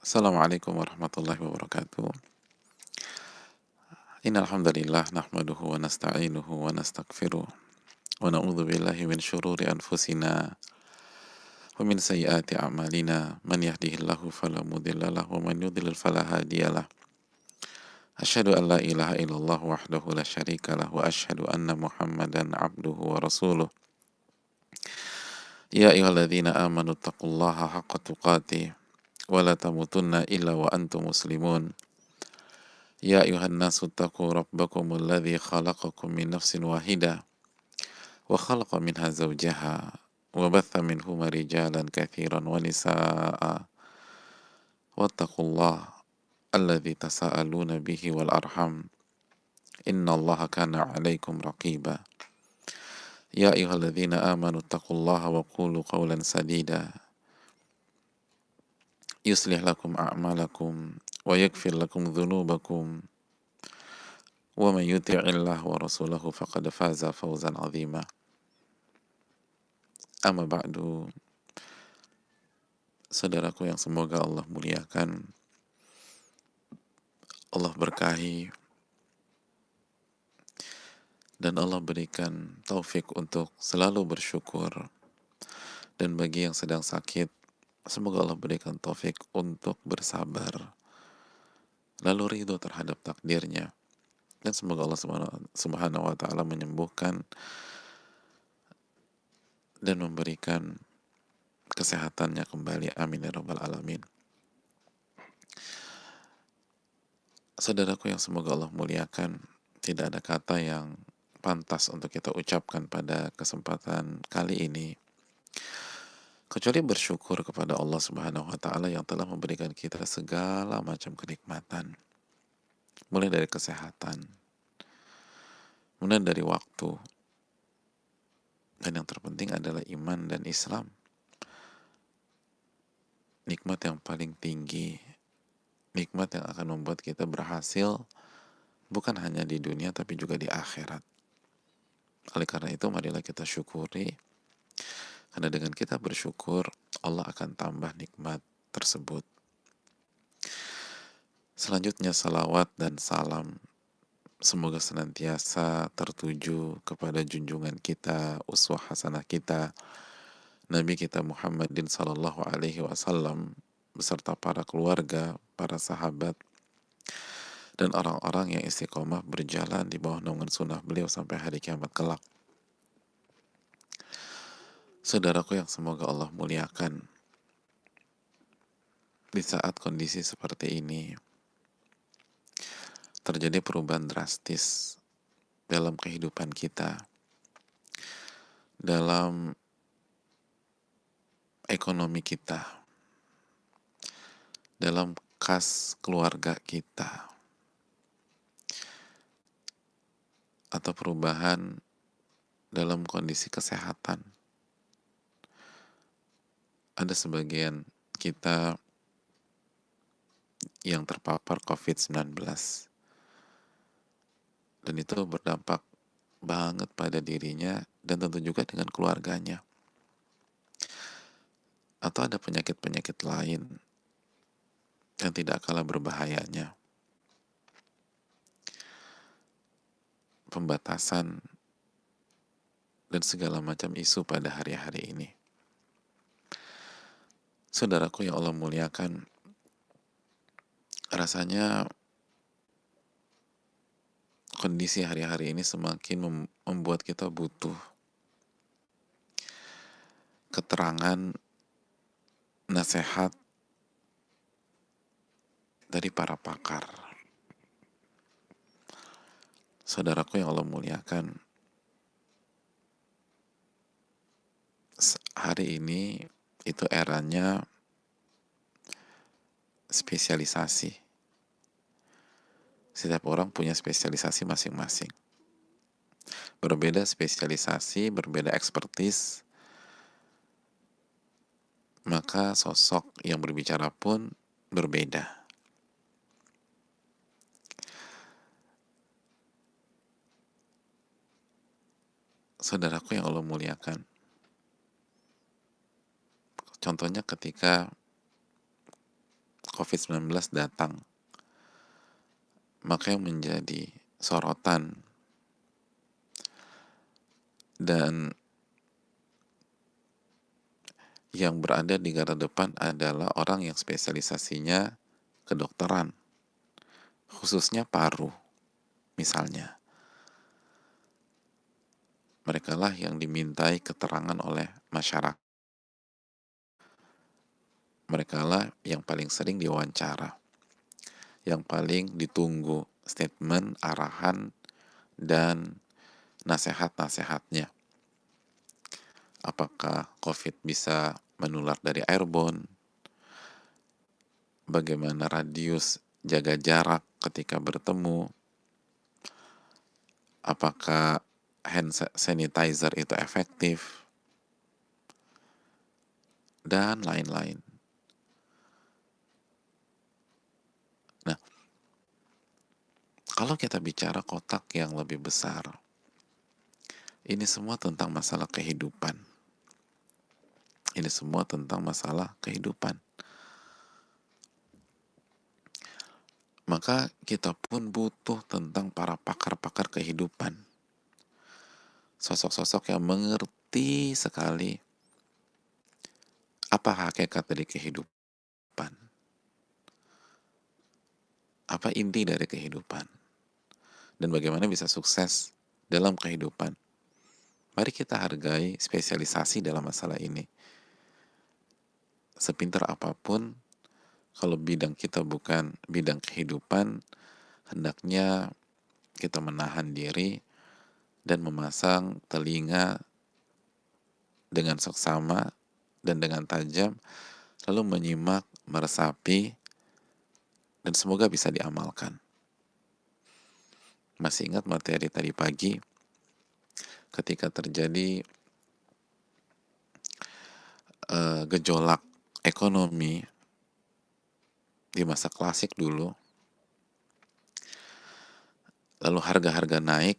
Assalamualaikum warahmatullahi wabarakatuh. Innal hamdalillah nahmaduhu wa nasta'inuhu wa nastaghfiruh wa na'udzu billahi min syururi anfusina wa min sayyiati a'malina. Man yahdihillahu fala mudilla lahu wa man yudlil fala hadiyalah. Asyhadu an la ilaha illallah wahdahu la syarika lah wa asyhadu anna Muhammadan abduhu wa rasuluh. Ya ayyuhalladzina amanu taqullaha haqqa tuqatih wa la tamutunna illa wa antum muslimun. Ya ayuhan nasu taqu rabbakumul ladzi khalaqakum min nafsin wahidah wa khalaqa minha zawjaha wa batha minhuma rijalan katsiran wa nisaa'a wattaqullaha alladzi tasaaluna bihi wal arham innallaha kana 'alaikum raqiba. Ya ayyuhalladzina amanu taqullaha wa qulu qawlan sadida yuslih lakum a'malakum wa yaghfir lakum dhunubakum wa man yuti'illah wa rasulahu faqad faza fawzan 'azima. Amma ba'du, saudaraku yang semoga Allah muliakan, Allah berkahi, dan Allah berikan taufik untuk selalu bersyukur. Dan bagi yang sedang sakit, semoga Allah berikan taufik untuk bersabar, lalu ridho terhadap takdirnya. Dan semoga Allah subhanahu wa ta'ala menyembuhkan dan memberikan kesehatannya kembali. Amin ya rabbal alamin. Saudaraku yang semoga Allah muliakan, tidak ada kata yang pantas untuk kita ucapkan pada kesempatan kali ini kecuali bersyukur kepada Allah Subhanahu wa taala yang telah memberikan kita segala macam kenikmatan. Mulai dari kesehatan, mulai dari waktu, dan yang terpenting adalah iman dan Islam. Nikmat yang paling tinggi, nikmat yang akan membuat kita berhasil bukan hanya di dunia tapi juga di akhirat. Oleh karena itu marilah kita syukuri, karena dengan kita bersyukur Allah akan tambah nikmat tersebut. Selanjutnya salawat dan salam semoga senantiasa tertuju kepada junjungan kita, uswah hasanah kita, Nabi kita Muhammadin sallallahu alaihi wasallam beserta para keluarga, para sahabat, dan orang-orang yang istiqomah berjalan di bawah naungan sunnah beliau sampai hari kiamat kelak. Saudaraku yang semoga Allah muliakan, di saat kondisi seperti ini terjadi perubahan drastis dalam kehidupan kita, dalam ekonomi kita, dalam kas keluarga kita, atau perubahan dalam kondisi kesehatan. Ada sebagian kita yang terpapar COVID-19 dan itu berdampak banget pada dirinya dan tentu juga dengan keluarganya. Atau ada penyakit-penyakit lain yang tidak kalah berbahayanya. Pembatasan dan segala macam isu pada hari-hari ini. Saudaraku yang Allah muliakan, rasanya kondisi hari-hari ini semakin membuat kita butuh keterangan, nasihat dari para pakar. Saudaraku yang Allah muliakan, hari ini itu eranya spesialisasi. Setiap orang punya spesialisasi masing-masing. Berbeda spesialisasi, berbeda ekspertis, maka sosok yang berbicara pun berbeda. Saudaraku yang Allah muliakan, contohnya ketika COVID-19 datang, maka yang menjadi sorotan dan yang berada di garda depan adalah orang yang spesialisasinya kedokteran, khususnya paru misalnya. Mereka lah yang dimintai keterangan oleh masyarakat. Mereka lah yang paling sering diwawancara, yang paling ditunggu statement, arahan, dan nasihat-nasihatnya. Apakah COVID bisa menular dari airborne? Bagaimana radius jaga jarak ketika bertemu? Apakah hand sanitizer itu efektif? Dan lain-lain. Nah, kalau kita bicara kotak yang lebih besar, ini semua tentang masalah kehidupan. Ini semua tentang masalah kehidupan. Maka kita pun butuh tentang para pakar-pakar kehidupan. Sosok-sosok yang mengerti sekali apa hakikat dari kehidupan. Apa inti dari kehidupan. Dan bagaimana bisa sukses dalam kehidupan. Mari kita hargai spesialisasi dalam masalah ini. Sepintar apapun, kalau bidang kita bukan bidang kehidupan, hendaknya kita menahan diri dan memasang telinga dengan seksama dan dengan tajam, lalu menyimak, meresapi, dan semoga bisa diamalkan. Masih ingat materi tadi pagi ketika terjadi gejolak ekonomi di masa klasik dulu, lalu harga-harga naik,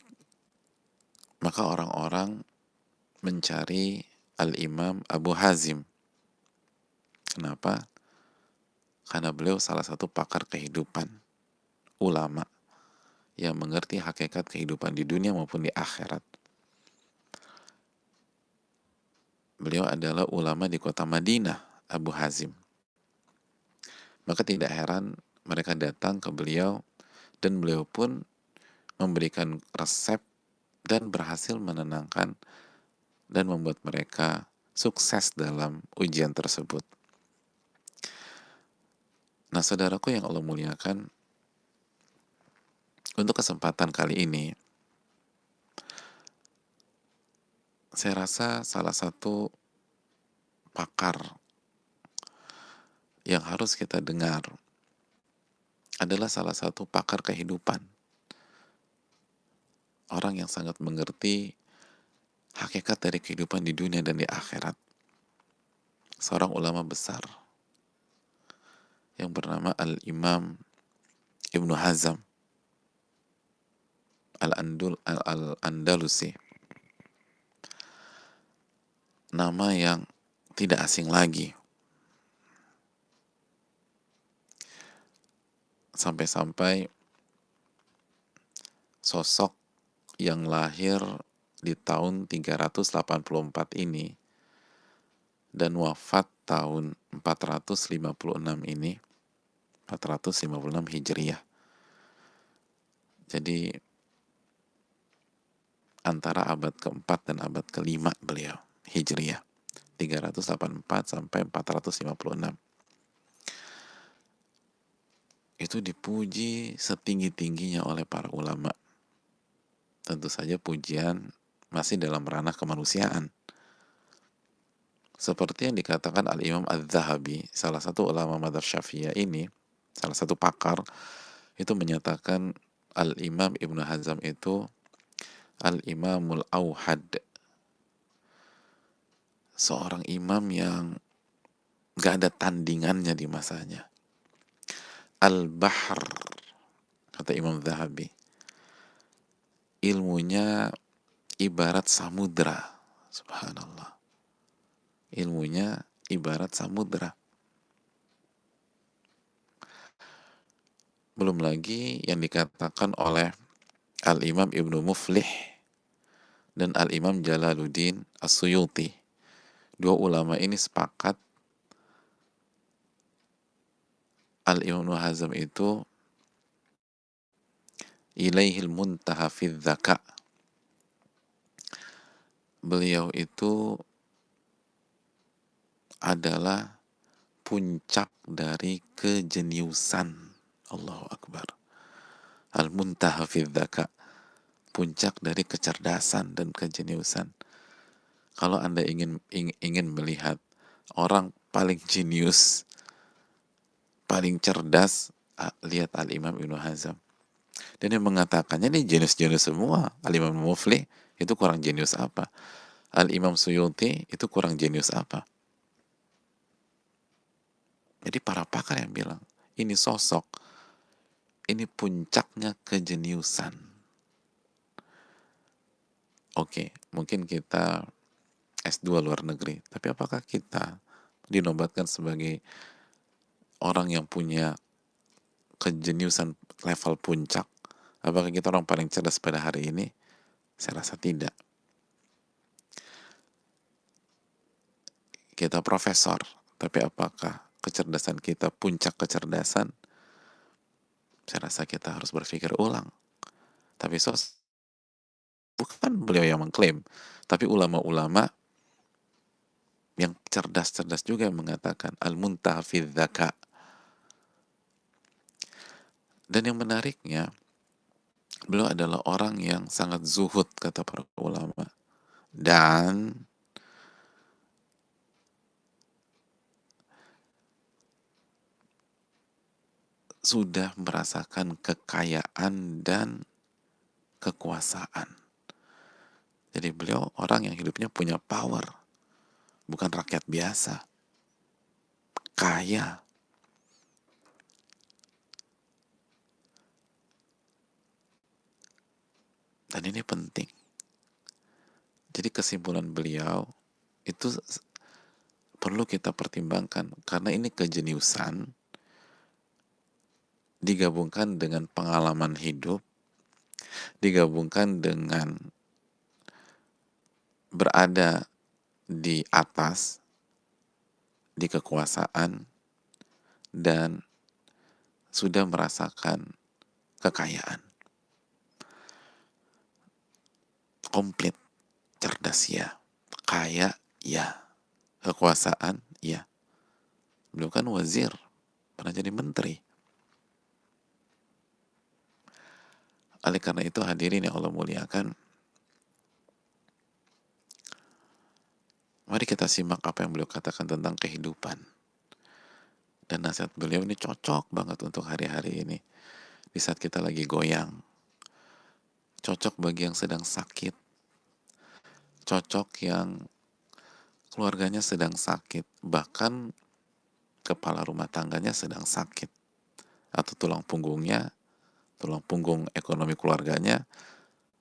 maka orang-orang mencari Al-Imam Abu Hazim. Kenapa? Karena beliau salah satu pakar kehidupan, ulama yang mengerti hakikat kehidupan di dunia maupun di akhirat. Beliau adalah ulama di kota Madinah, Abu Hazim. Maka tidak heran mereka datang ke beliau dan beliau pun memberikan resep dan berhasil menenangkan dan membuat mereka sukses dalam ujian tersebut. Nah, saudaraku yang Allah muliakan, untuk kesempatan kali ini, saya rasa salah satu pakar yang harus kita dengar adalah salah satu pakar kehidupan. Orang yang sangat mengerti hakikat dari kehidupan di dunia dan di akhirat. Seorang ulama besar yang bernama Al-Imam Ibnu Hazm Al-Andalusi. Nama yang tidak asing lagi. Sampai-sampai sosok yang lahir di tahun 384 ini dan wafat tahun 456 ini, 456 Hijriyah. Jadi antara abad keempat dan abad kelima beliau, Hijriyah, 384 sampai 456. Itu dipuji setinggi-tingginya oleh para ulama. Tentu saja pujian masih dalam ranah kemanusiaan. Seperti yang dikatakan Al-Imam Al-Zahabi, salah satu ulama mazhab Syafi'iyah ini, salah satu pakar, itu menyatakan Al-Imam Ibnu Hazm itu Al-Imamul Auhad. Seorang imam yang gak ada tandingannya di masanya. Al-Bahr, kata Imam Zahabi. Ilmunya ibarat samudra. Subhanallah. Ilmunya ibarat samudra. Belum lagi yang dikatakan oleh Al-Imam Ibnu Muflih dan Al-Imam Jalaluddin As-Suyuti. Dua ulama ini sepakat Al-Imam Ibnu Hazm itu ilaihil muntaha fidz zaka. Beliau itu adalah puncak dari kejeniusan. Allahu Akbar. Al-muntaha fidz zaka, puncak dari kecerdasan dan kejeniusan. Kalau Anda ingin melihat orang paling jenius, paling cerdas, lihat Al-Imam Ibnu Hazm. Dan yang mengatakannya ini jenius-jenius semua. Al-Imam Muflih itu kurang jenius apa? Al-Imam Suyuti itu kurang jenius apa? Jadi para pakar yang bilang, ini sosok, ini puncaknya kejeniusan. Oke, mungkin kita S2 luar negeri, tapi apakah kita dinobatkan sebagai orang yang punya kejeniusan level puncak? Apakah kita orang paling cerdas pada hari ini? Saya rasa tidak. Kita profesor, tapi apakah kecerdasan kita puncak kecerdasan? Saya rasa kita harus berpikir ulang. Tapi bukan beliau yang mengklaim, tapi ulama-ulama yang cerdas-cerdas juga yang mengatakan al-muntaha fidz dzaka. Dan yang menariknya, beliau adalah orang yang sangat zuhud, kata para ulama, dan sudah merasakan kekayaan dan kekuasaan. Jadi beliau orang yang hidupnya punya power, bukan rakyat biasa, kaya. Dan ini penting. Jadi kesimpulan beliau itu perlu kita pertimbangkan, karena ini kejeniusan digabungkan dengan pengalaman hidup, digabungkan dengan berada di atas, di kekuasaan, dan sudah merasakan kekayaan. Komplit, cerdas ya, kaya ya, kekuasaan ya. Beliau kan wazir, pernah jadi menteri. Oleh karena itu hadirin yang Allah muliakan, mari kita simak apa yang beliau katakan tentang kehidupan. Dan nasihat beliau ini cocok banget untuk hari-hari ini. Di saat kita lagi goyang. Cocok bagi yang sedang sakit. Cocok yang keluarganya sedang sakit. Bahkan kepala rumah tangganya sedang sakit. Atau tulang punggung ekonomi keluarganya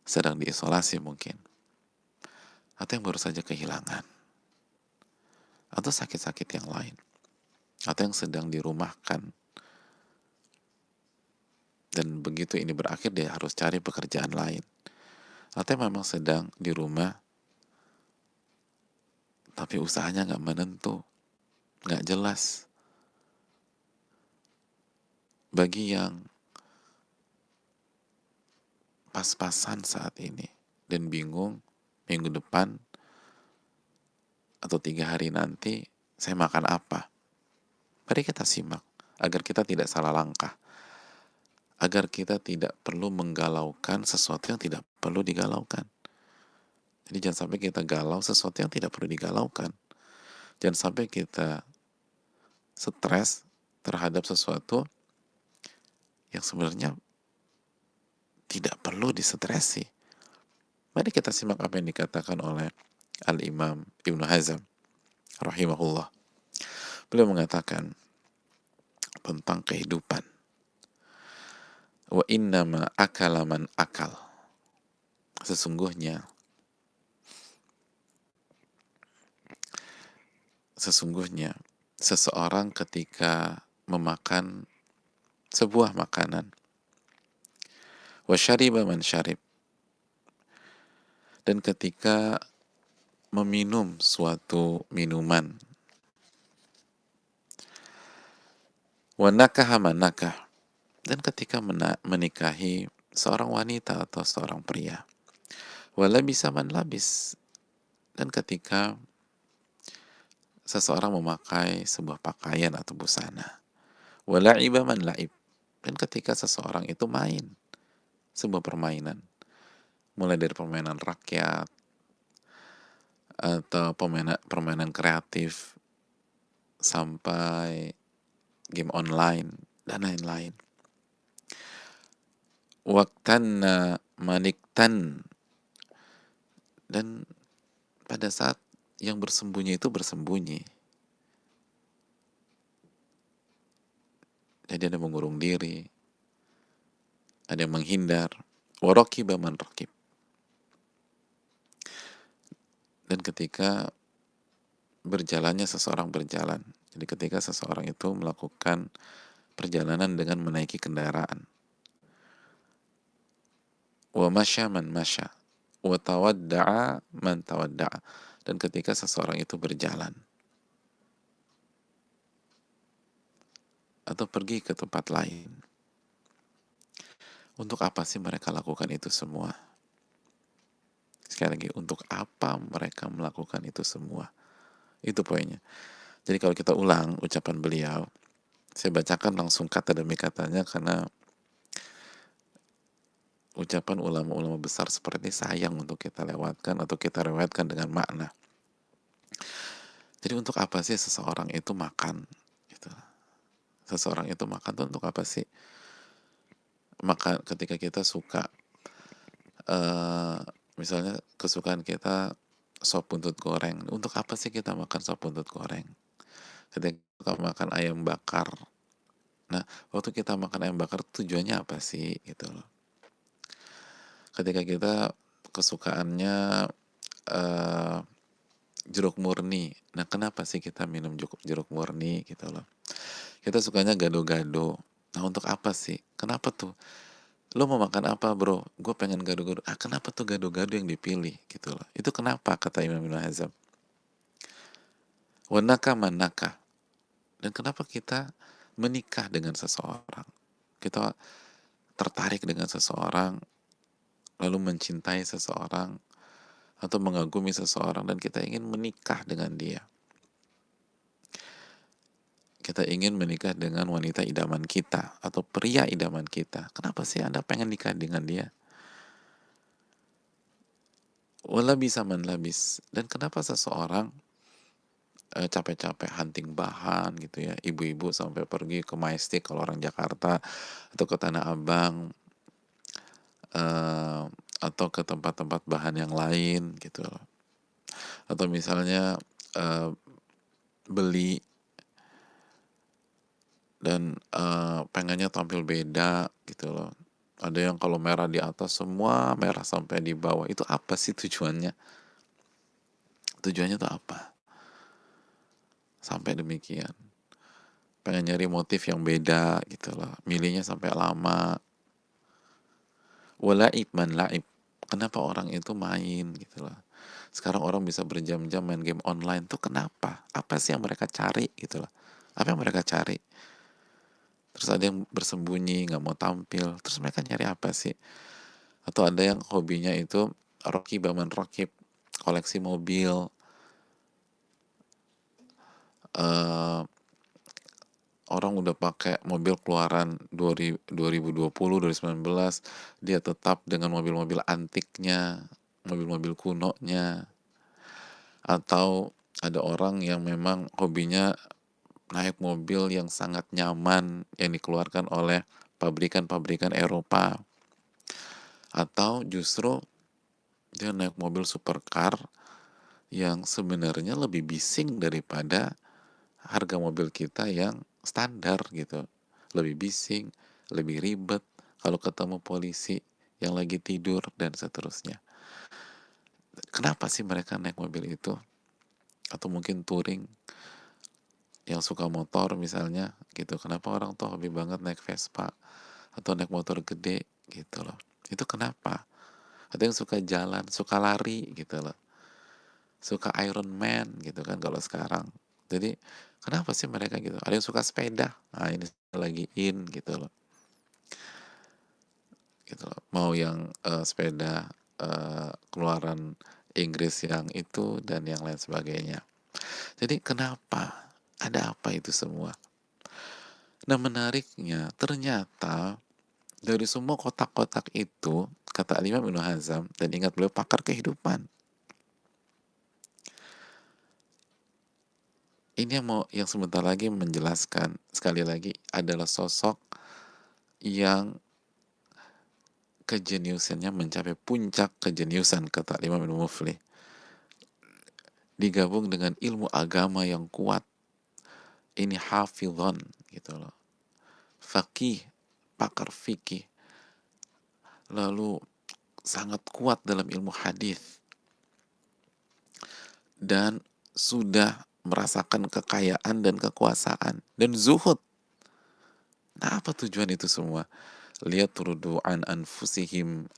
sedang diisolasi mungkin. Atau yang baru saja kehilangan. Atau sakit-sakit yang lain. Atau yang sedang dirumahkan. Dan begitu ini berakhir, dia harus cari pekerjaan lain. Atau yang memang sedang di rumah, tapi usahanya nggak menentu, nggak jelas. Bagi yang pas-pasan saat ini dan bingung minggu depan atau 3 hari nanti saya makan apa, mari kita simak agar kita tidak salah langkah, agar kita tidak perlu menggalaukan sesuatu yang tidak perlu digalaukan. Jadi jangan sampai kita galau sesuatu yang tidak perlu digalaukan. Jangan sampai kita stres terhadap sesuatu yang sebenarnya tidak perlu distresi. Mari kita simak apa yang dikatakan oleh Al-Imam Ibnu Hazm rahimahullah. Beliau mengatakan tentang kehidupan. Wa innama akala man akal. Sesungguhnya seseorang ketika memakan sebuah makanan. Wa syariba man syarib, dan ketika meminum suatu minuman. Wa nakaha man nakah, dan ketika menikahi seorang wanita atau seorang pria. Wa labisa man labis, dan ketika seseorang memakai sebuah pakaian atau busana. Wa la'iba man la'ib, dan ketika seseorang itu main sebuah permainan, mulai dari permainan rakyat atau permainan kreatif sampai game online dan lain-lain. Waktanna maniktan, dan pada saat yang bersembunyi itu bersembunyi. Jadi ada mengurung diri, ada yang menghindar. Warakiba man rakib, dan ketika berjalannya seseorang berjalan. Jadi ketika seseorang itu melakukan perjalanan dengan menaiki kendaraan. Wa masya man masya, wa tawadda'a man tawadda'a, dan ketika seseorang itu berjalan atau pergi ke tempat lain. Untuk apa sih mereka lakukan itu semua? Sekali lagi, untuk apa mereka melakukan itu semua? Itu poinnya. Jadi kalau kita ulang ucapan beliau, saya bacakan langsung kata demi katanya karena ucapan ulama-ulama besar seperti ini sayang untuk kita lewatkan atau kita riwayatkan dengan makna. Jadi untuk apa sih seseorang itu makan? Gitu. Seseorang itu makan tuh untuk apa sih? Maka ketika kita suka, eh, misalnya kesukaan kita sop buntut goreng, untuk apa sih kita makan sop buntut goreng? Ketika kita makan ayam bakar, nah waktu kita makan ayam bakar tujuannya apa sih? Gitu loh. Ketika kita kesukaannya eh, jeruk murni, nah kenapa sih kita minum jeruk murni gitu loh? Kita sukanya gado-gado, nah untuk apa sih? Kenapa tuh? Lo mau makan apa bro? Gue pengen gado-gado. Ah kenapa tuh gado-gado yang dipilih gitu loh? Itu kenapa kata Imam Ibn Hazm? Wanaka manaka. Dan kenapa kita menikah dengan seseorang? Kita tertarik dengan seseorang, lalu mencintai seseorang atau mengagumi seseorang dan kita ingin menikah dengan dia. Kita ingin menikah dengan wanita idaman kita atau pria idaman kita. Kenapa sih Anda pengen nikah dengan dia? Wala bisa labis. Dan kenapa seseorang capek-capek hunting bahan gitu ya, ibu-ibu sampai pergi ke Majestic kalau orang Jakarta, atau ke Tanah Abang, eh, atau ke tempat-tempat bahan yang lain gitu loh. Atau misalnya eh, beli dan pengennya tampil beda gitu loh. Ada yang kalau merah di atas semua merah sampai di bawah. Itu apa sih tujuannya? Tujuannya tuh apa? Sampai demikian. Pengen nyari motif yang beda gitu loh. Milihnya sampai lama. Walaib man laib. Kenapa orang itu main gitu loh. Sekarang orang bisa berjam-jam main game online tuh kenapa? Apa sih yang mereka cari gitu loh. Apa yang mereka cari? Terus ada yang bersembunyi, nggak mau tampil. Terus mereka nyari apa sih? Atau ada yang hobinya itu baman rokib, koleksi mobil. eh Orang udah pakai mobil keluaran 2020, 2019, dia tetap dengan mobil-mobil antiknya, mobil-mobil kunonya. Atau ada orang yang memang hobinya naik mobil yang sangat nyaman yang dikeluarkan oleh pabrikan-pabrikan Eropa. Atau justru dia naik mobil supercar yang sebenarnya lebih bising daripada harga mobil kita yang standar gitu. Lebih bising, lebih ribet kalau ketemu polisi yang lagi tidur dan seterusnya. Kenapa sih mereka naik mobil itu? Atau mungkin touring. yang suka motor misalnya gitu, kenapa orang tuh hobi banget naik Vespa atau naik motor gede gitu loh, itu kenapa? Ada yang suka jalan, suka lari gitu loh, suka Iron Man gitu kan kalau sekarang. Jadi kenapa sih mereka gitu? Ada yang suka sepeda, nah ini lagi in gitu loh. Mau yang sepeda keluaran Inggris yang itu dan yang lain sebagainya. Jadi kenapa? Ada apa itu semua? Nah menariknya ternyata dari semua kotak-kotak itu, kata Imam Ibnu Hazm, dan ingat beliau pakar kehidupan, ini yang sebentar lagi menjelaskan, sekali lagi adalah sosok yang kejeniusannya mencapai puncak kejeniusan, kata Imam Ibnu Muflih, digabung dengan ilmu agama yang kuat. Ini hafidhon gitu loh, faqih, pakar fikih, lalu sangat kuat dalam ilmu hadis dan sudah merasakan kekayaan dan kekuasaan dan zuhud. Nah, apa tujuan itu semua? Lihat turudu'an anfusihim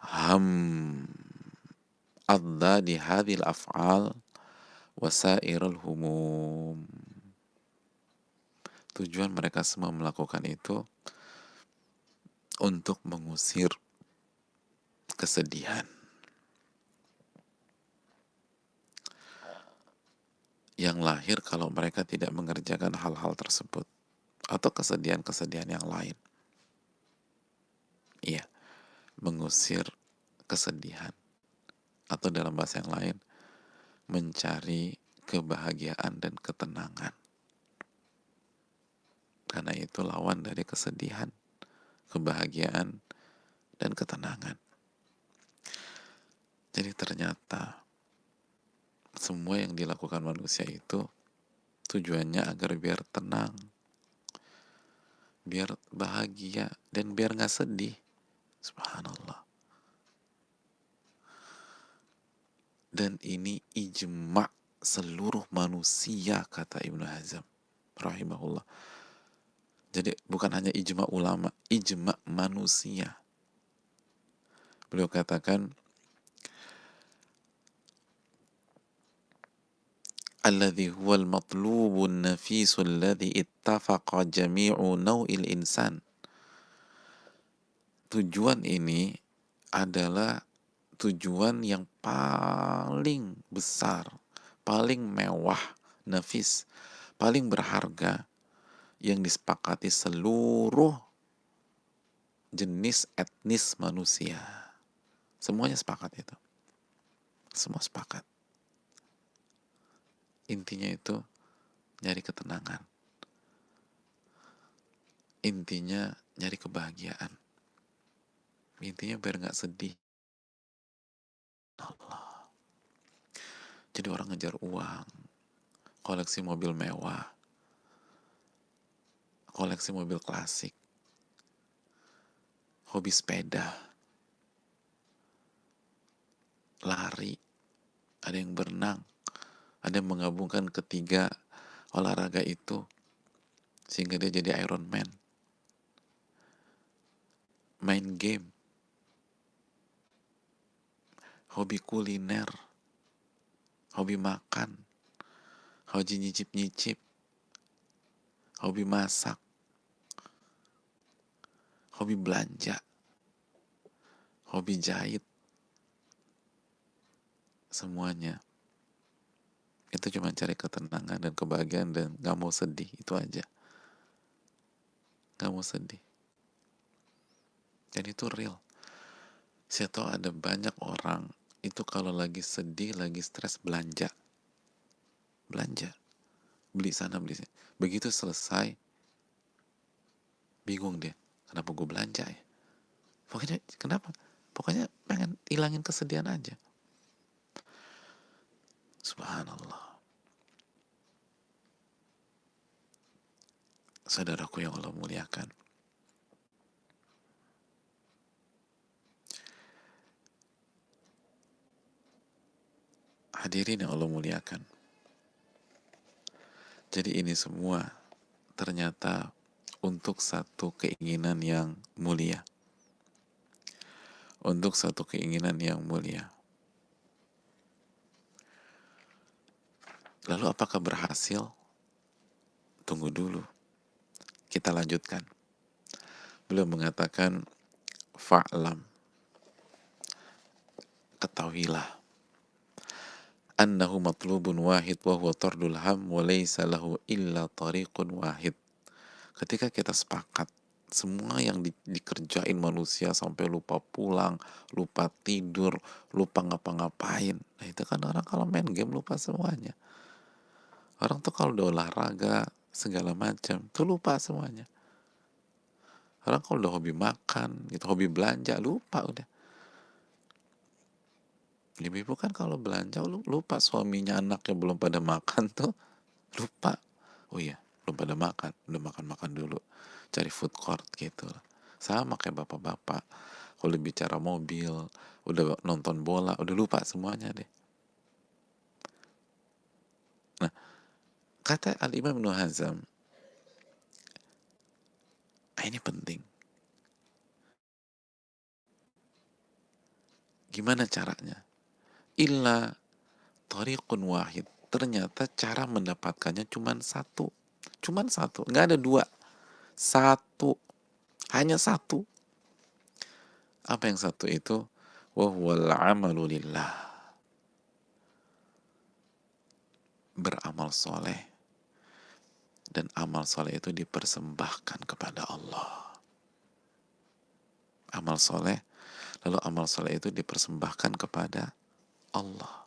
ham adda di hadhil af'al wasairul humum. Tujuan mereka semua melakukan itu untuk mengusir kesedihan yang lahir kalau mereka tidak mengerjakan hal-hal tersebut atau kesedihan-kesedihan yang lain. Iya, mengusir kesedihan atau dalam bahasa yang lain mencari kebahagiaan dan ketenangan. Karena itu lawan dari kesedihan, kebahagiaan, dan ketenangan. Jadi ternyata semua yang dilakukan manusia itu tujuannya agar biar tenang, biar bahagia, dan biar nggak sedih. Subhanallah. Dan ini ijma' seluruh manusia, kata Ibnu Hazm rahimahullah. Jadi bukan hanya ijma' ulama, ijma' manusia. Beliau katakan, alladhi huwal matlubun nafisul ladhi ittafaqa jami'u naw'il insan. Tujuan ini adalah tujuan yang paling besar, paling mewah, nafis, paling berharga yang disepakati seluruh jenis etnis manusia. Semuanya sepakat itu. Semua sepakat. Intinya itu nyari ketenangan. Intinya nyari kebahagiaan. Intinya biar nggak sedih. Allah. Jadi orang ngejar uang, koleksi mobil mewah, koleksi mobil klasik, hobi sepeda, lari, ada yang berenang, ada yang menggabungkan ketiga olahraga itu sehingga dia jadi Iron Man. Main game, hobi kuliner, hobi makan, hobi nyicip-nyicip, hobi masak, hobi belanja, hobi jahit, semuanya itu cuma cari ketenangan dan kebahagiaan dan gak mau sedih, itu aja. Gak mau sedih. Dan itu real. Saya tahu ada banyak orang itu kalau lagi sedih, lagi stres, belanja, beli sana beli sini. Begitu selesai, bingung dia, kenapa gue belanja ya? Pokoknya kenapa? Pokoknya pengen hilangin kesedihan aja. Subhanallah. Saudaraku yang Allah muliakan, hadirin yang Allah muliakan, Jadi ini semua ternyata untuk satu keinginan yang mulia. Untuk satu keinginan yang mulia. Lalu apakah berhasil? Tunggu dulu. Kita lanjutkan. Beliau mengatakan, fa'lam, ketahuilah, annahu matlubun wahid wa huwa tardul ham wa laysa lahu illa tariqun wahid. Ketika kita sepakat semua yang dikerjain manusia sampai lupa pulang, lupa tidur, lupa ngapa-ngapain. Nah itu kan orang kalau main game lupa semuanya. Orang tuh kalau udah olahraga segala macam tuh lupa semuanya. Orang kalau udah hobi makan, gitu, hobi belanja, lupa udah. Ibu-ibu kan kalau belanja lupa suaminya, anaknya belum pada makan tuh lupa. Oh iya, belum pada makan, udah makan-makan dulu. Cari food court gitu. Sama kayak bapak-bapak. Kalau bicara mobil, udah nonton bola, udah lupa semuanya deh. Nah, kata Al-Imam Ibnu Hazm, ini penting. Gimana caranya? Illa thariqun wahid. Ternyata cara mendapatkannya cuma satu. Cuman satu, nggak ada dua. Satu. Hanya satu. Apa yang satu itu? Wahuwal amalu lillah. Beramal soleh. Dan amal soleh itu dipersembahkan kepada Allah. Amal soleh, lalu amal soleh itu dipersembahkan kepada Allah.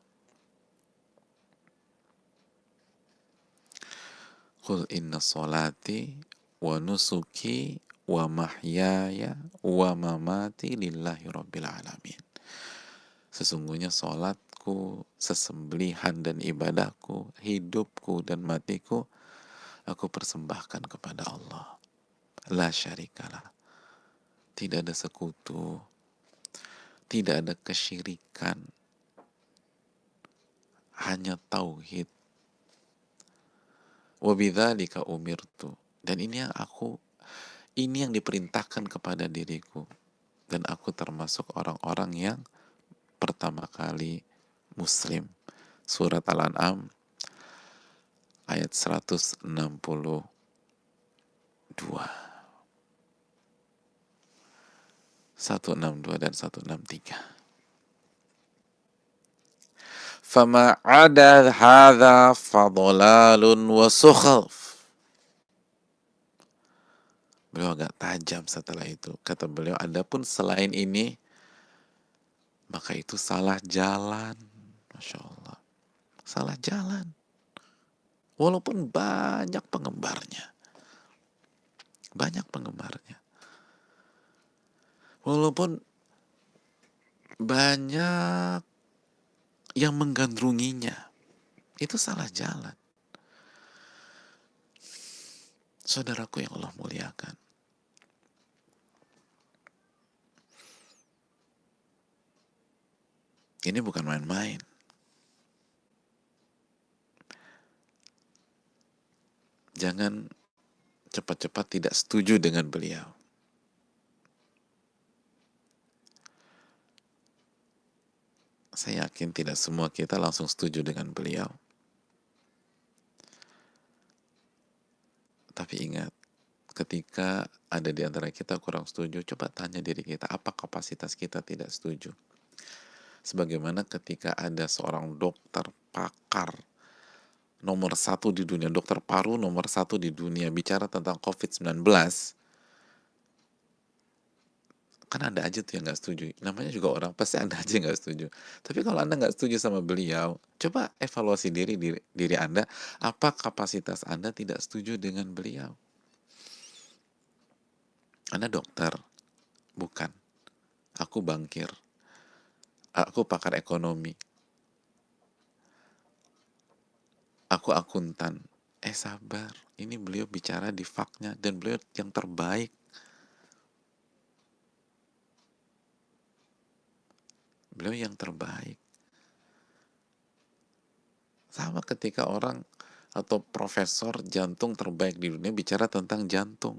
Qul inna solati wa nusuki wa mahyaya wa mamati lillahi rabbil alamin. Sesungguhnya solatku, sesembelihan dan ibadahku, hidupku dan matiku, aku persembahkan kepada Allah. La syarikalah. Tidak ada sekutu, tidak ada kesyirikan, hanya tauhid. Wa bidzalika umirtu. Dan ini yang diperintahkan kepada diriku. Dan aku termasuk orang-orang yang pertama kali Muslim. Surat Al-An'am ayat 162. 162 dan 163. Fama ada hadza fadlalun wa sukhaf. Beliau agak tajam setelah itu. Kata beliau, adapun selain ini, maka itu salah jalan. Masya Allah. Salah jalan. Walaupun banyak penggemarnya. Banyak penggemarnya. Walaupun banyak yang menggandrunginya. Itu salah jalan. Saudaraku yang Allah muliakan. Ini bukan main-main. Jangan cepat-cepat tidak setuju dengan beliau. Saya yakin tidak semua kita langsung setuju dengan beliau. Tapi ingat, ketika ada di antara kita kurang setuju, coba tanya diri kita, apa kapasitas kita tidak setuju? Sebagaimana ketika ada seorang dokter pakar nomor 1 di dunia, dokter paru nomor 1 di dunia, bicara tentang COVID-19, kan ada aja tuh yang nggak setuju. Namanya juga orang, pasti ada aja yang nggak setuju. Tapi kalau Anda nggak setuju sama beliau, coba evaluasi diri Anda, apa kapasitas Anda tidak setuju dengan beliau? Anda dokter? Bukan. Aku bankir. Aku pakar ekonomi. Aku akuntan. Sabar. Ini beliau bicara di faknya dan beliau yang terbaik. Beliau yang terbaik. Sama ketika orang atau profesor jantung terbaik di dunia bicara tentang jantung.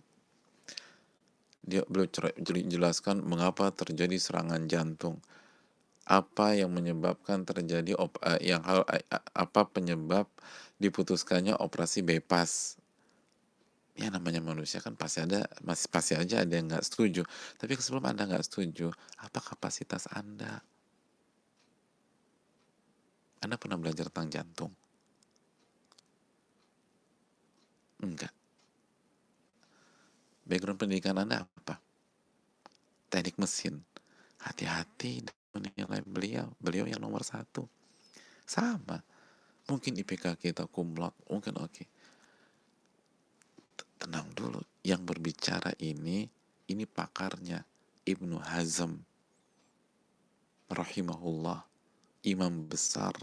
Beliau jelaskan mengapa terjadi serangan jantung, apa yang menyebabkan terjadi apa penyebab diputuskannya operasi bypass. Ya namanya manusia kan pasti aja ada yang nggak setuju. Tapi sebelum Anda nggak setuju, apa kapasitas Anda? Anda pernah belajar tentang jantung? Enggak. Background pendidikan Anda apa? Teknik mesin. Hati-hati menilai beliau. Beliau yang nomor satu. Sama. Mungkin IPK kita kumlot, mungkin oke. Tenang dulu. Yang berbicara ini pakarnya. Ibnu Hazm rahimahullah. Imam besar.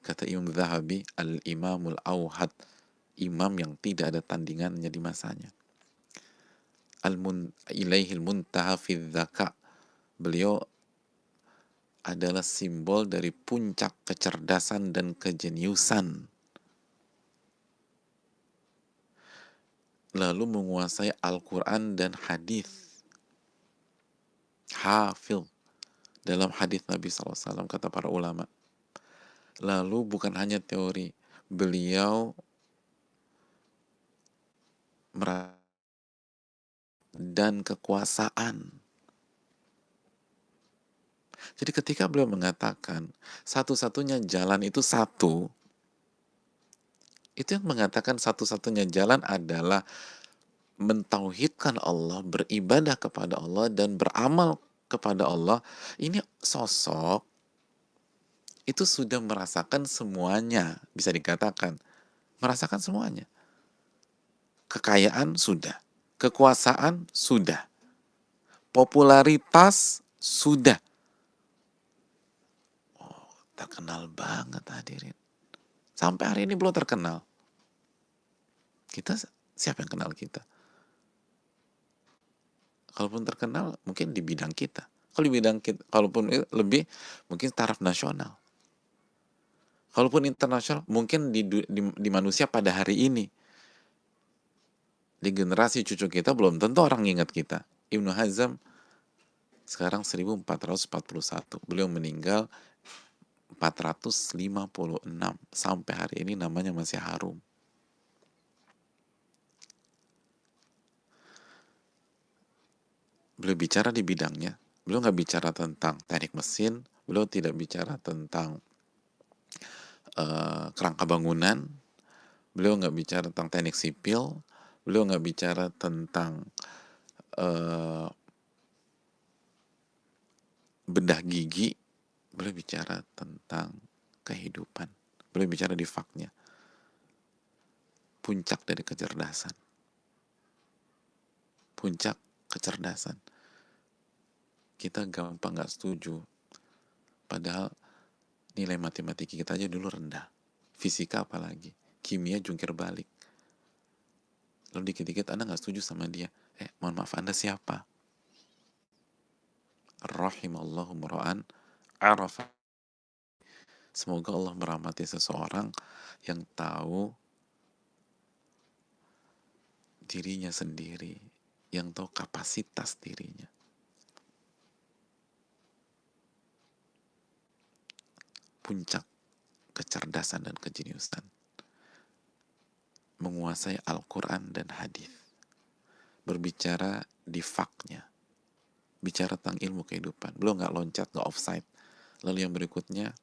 Kata Imam Zahabi, Al-Imamul Auhad. Imam yang tidak ada tandingannya di masanya. Ilaihil muntaha fi dzaka. Beliau adalah simbol dari puncak kecerdasan dan kejeniusan. Lalu menguasai Al-Quran dan hadis. Hafil dalam hadis Nabi SAW, kata para ulama. Lalu bukan hanya teori, beliau dan kekuasaan. Jadi ketika beliau mengatakan satu-satunya jalan itu satu, itu yang mengatakan satu-satunya jalan adalah mentauhidkan Allah, beribadah kepada Allah, dan beramal kepada Allah. Ini sosok itu sudah merasakan semuanya, bisa dikatakan. Merasakan semuanya. Kekayaan sudah. Kekuasaan sudah. Popularitas sudah. Oh, terkenal banget hadirin. Sampai hari ini belum terkenal. Kita, siapa yang kenal kita? Kalaupun terkenal, mungkin di bidang kita. Kalau di bidang kita, kalaupun lebih, mungkin taraf nasional. Kalaupun internasional, mungkin di manusia pada hari ini. Di generasi cucu kita belum tentu orang ingat kita. Ibnu Hazm sekarang 1441. Beliau meninggal 456. Sampai hari ini namanya masih harum. Beliau bicara di bidangnya. Beliau nggak bicara tentang teknik mesin. Beliau tidak bicara tentang kerangka bangunan. Beliau nggak bicara tentang teknik sipil. Beliau nggak bicara tentang bedah gigi. Beliau bicara tentang kehidupan. Beliau bicara di faknya. Puncak dari kecerdasan. Puncak kecerdasan. Kita gampang nggak setuju. Padahal nilai matematika kita aja dulu rendah. Fisika apalagi. Kimia jungkir balik. Lalu dikit-dikit Anda nggak setuju sama dia. Mohon maaf, Anda siapa? Rahimallahu mura'an arafa. Semoga Allah merahmati seseorang yang tahu dirinya sendiri, yang tahu kapasitas dirinya. Puncak kecerdasan dan kejeniusan. Menguasai Al-Quran dan hadis. Berbicara di faknya. Bicara tentang ilmu kehidupan. Beliau nggak loncat, nggak offside. Lalu yang berikutnya,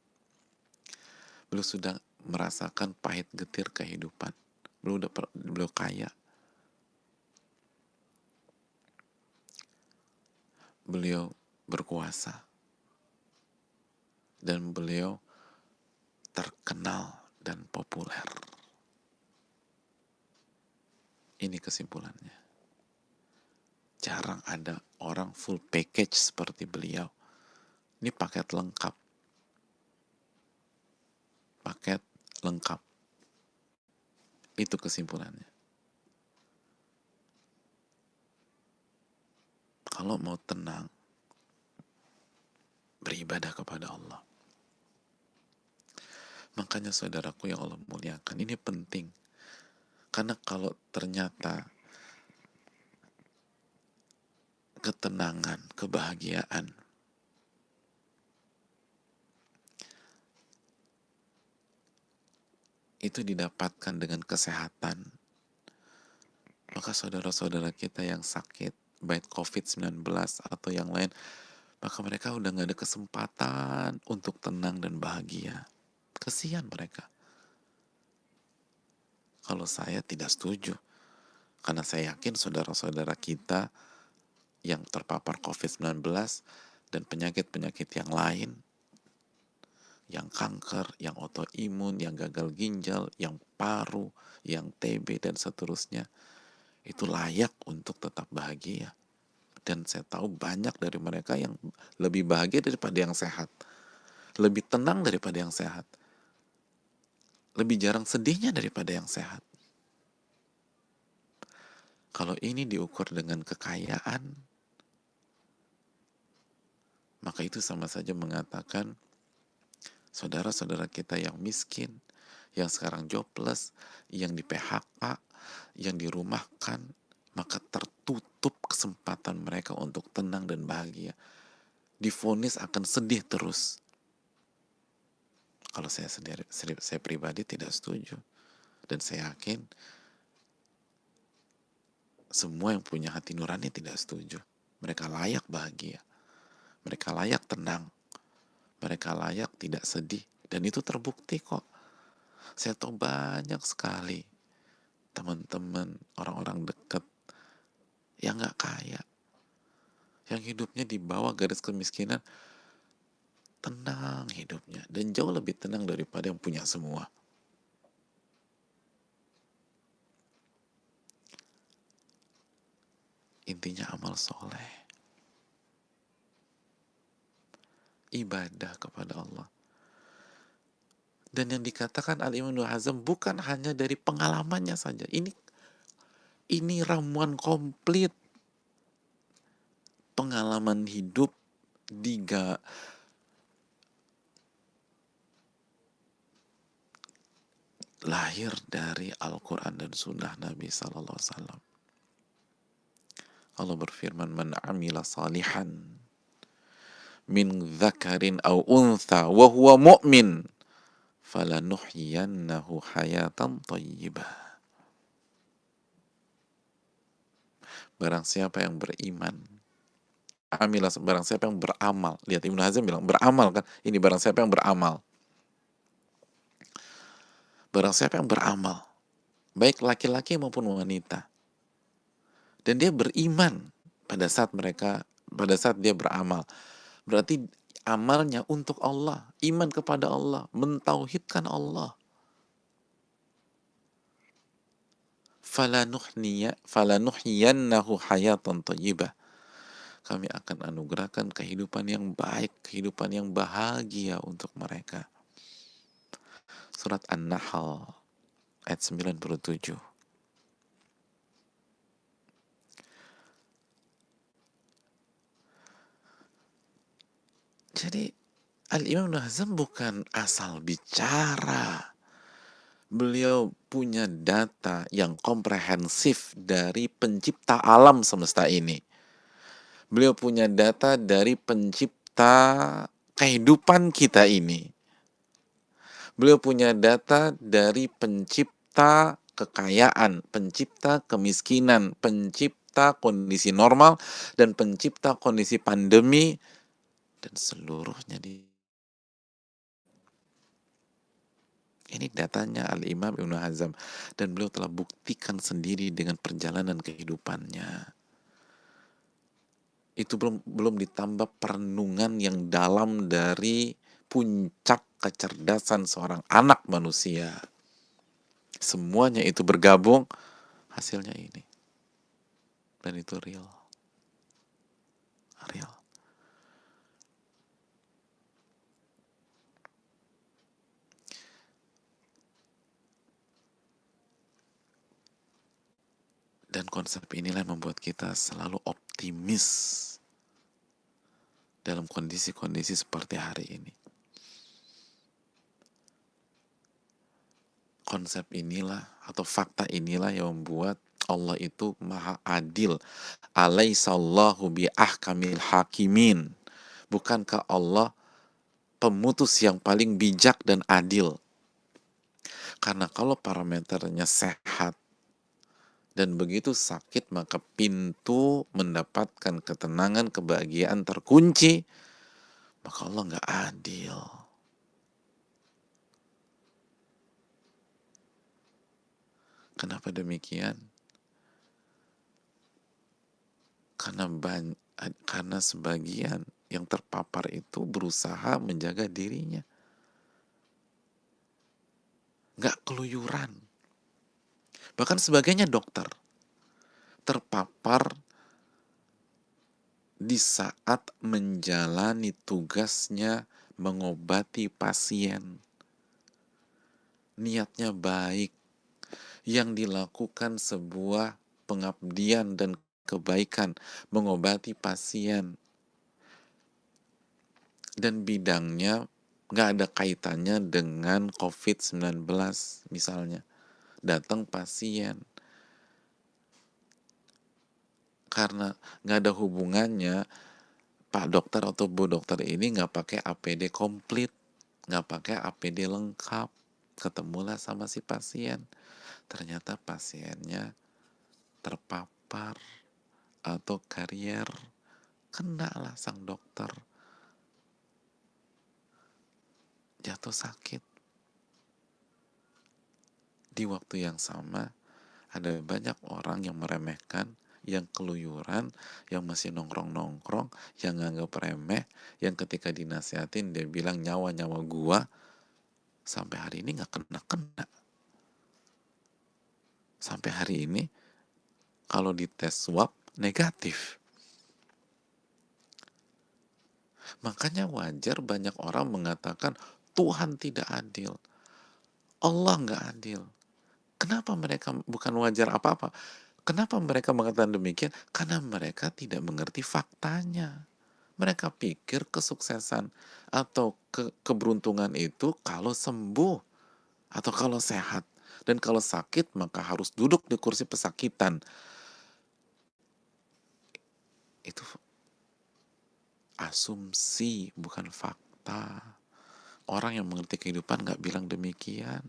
beliau sudah merasakan pahit getir kehidupan. Beliau kaya. Beliau berkuasa. Dan beliau terkenal dan populer. Ini kesimpulannya. Jarang ada orang full package seperti beliau. Ini paket lengkap. Paket lengkap. Itu kesimpulannya. Kalau mau tenang, beribadah kepada Allah. Makanya saudaraku yang Allah muliakan, ini penting. Karena kalau ternyata ketenangan, kebahagiaan itu didapatkan dengan kesehatan, maka saudara-saudara kita yang sakit, baik COVID-19 atau yang lain, maka mereka udah gak ada kesempatan untuk tenang dan bahagia. Kesian mereka. Kalau saya tidak setuju, karena saya yakin saudara-saudara kita yang terpapar COVID-19 dan penyakit-penyakit yang lain, yang kanker, yang autoimun, yang gagal ginjal, yang paru, yang TB, dan seterusnya, itu layak untuk tetap bahagia. Dan saya tahu banyak dari mereka yang lebih bahagia daripada yang sehat, lebih tenang daripada yang sehat, lebih jarang sedihnya daripada yang sehat. Kalau ini diukur dengan kekayaan, maka itu sama saja mengatakan saudara-saudara kita yang miskin, yang sekarang jobless, yang di PHK, yang dirumahkan, maka tertutup kesempatan mereka untuk tenang dan bahagia. Divonis akan sedih terus. Kalau saya pribadi tidak setuju. Dan saya yakin semua yang punya hati nurani tidak setuju. Mereka layak bahagia. Mereka layak tenang. Mereka layak tidak sedih. Dan itu terbukti kok. Saya tahu banyak sekali teman-teman, orang-orang dekat yang gak kaya, yang hidupnya di bawah garis kemiskinan, tenang hidupnya, dan jauh lebih tenang daripada yang punya semua. Intinya amal soleh, ibadah kepada Allah. Dan yang dikatakan Al-Imam Ibnu Hazm bukan hanya dari pengalamannya saja. Ini ramuan komplit. Pengalaman hidup lahir dari Al-Quran dan Sunnah Nabi Sallallahu Alaihi Wasallam. Allah berfirman, "Man amila salihan min dzakarin aw untha wa huwa mu'min falanuhyiyannahu hayatan thayyibah." Barang siapa yang beriman, barang siapa yang beramal. Lihat Ibnu Hazm bilang beramal kan? Ini barang siapa yang beramal. Barang siapa yang beramal, baik laki-laki maupun wanita, dan dia beriman pada saat dia beramal, berarti amalnya untuk Allah, iman kepada Allah, mentauhidkan Allah. Falanuhyiyannahu hayatan thayyibah. Kami akan anugerahkan kehidupan yang baik, kehidupan yang bahagia untuk mereka. Surat An-Nahl ayat 97. Jadi Al-Imam Ibnu Hazm bukan asal bicara. Beliau punya data yang komprehensif dari pencipta alam semesta ini. Beliau punya data dari pencipta kehidupan kita ini. Beliau punya data dari pencipta kekayaan, pencipta kemiskinan, pencipta kondisi normal, dan pencipta kondisi pandemi, dan seluruhnya ini datanya Al-Imam Ibnu Hazm, dan beliau telah buktikan sendiri dengan perjalanan kehidupannya. Itu belum ditambah perenungan yang dalam dari puncak kecerdasan seorang anak manusia. Semuanya itu bergabung, hasilnya ini. Dan itu real. Dan konsep inilah yang membuat kita selalu optimis dalam kondisi-kondisi seperti hari ini. Konsep inilah atau fakta inilah yang membuat Allah itu maha adil. Alaihissallahu biahkamil hakimin. Bukankah Allah pemutus yang paling bijak dan adil? Karena kalau parameternya sehat dan begitu sakit, maka pintu mendapatkan ketenangan, kebahagiaan terkunci, maka Allah nggak adil. Kenapa demikian? Karena sebagian yang terpapar itu berusaha menjaga dirinya, nggak keluyuran. Bahkan sebagainya dokter terpapar di saat menjalani tugasnya mengobati pasien. Niatnya baik, yang dilakukan sebuah pengabdian dan kebaikan, mengobati pasien, dan bidangnya nggak ada kaitannya dengan COVID-19 misalnya. Datang pasien, karena nggak ada hubungannya, Pak dokter atau Bu dokter ini nggak pakai APD komplit, nggak pakai APD lengkap, ketemulah sama si pasien. Ternyata pasiennya terpapar atau karier, kena lah sang dokter, jatuh sakit. Di waktu yang sama, ada banyak orang yang meremehkan, yang keluyuran, yang masih nongkrong-nongkrong, yang nganggap remeh, yang ketika dinasihatin dia bilang nyawa-nyawa gua, sampai hari ini nggak kena-kena. Sampai hari ini kalau dites swab negatif. Makanya wajar banyak orang mengatakan Tuhan tidak adil, Allah nggak adil. Kenapa mereka bukan wajar apa-apa? Kenapa mereka mengatakan demikian? Karena mereka tidak mengerti faktanya. Mereka pikir kesuksesan atau keberuntungan itu kalau sembuh atau kalau sehat. Dan kalau sakit maka harus duduk di kursi pesakitan. Itu asumsi, bukan fakta. Orang yang mengerti kehidupan nggak bilang demikian.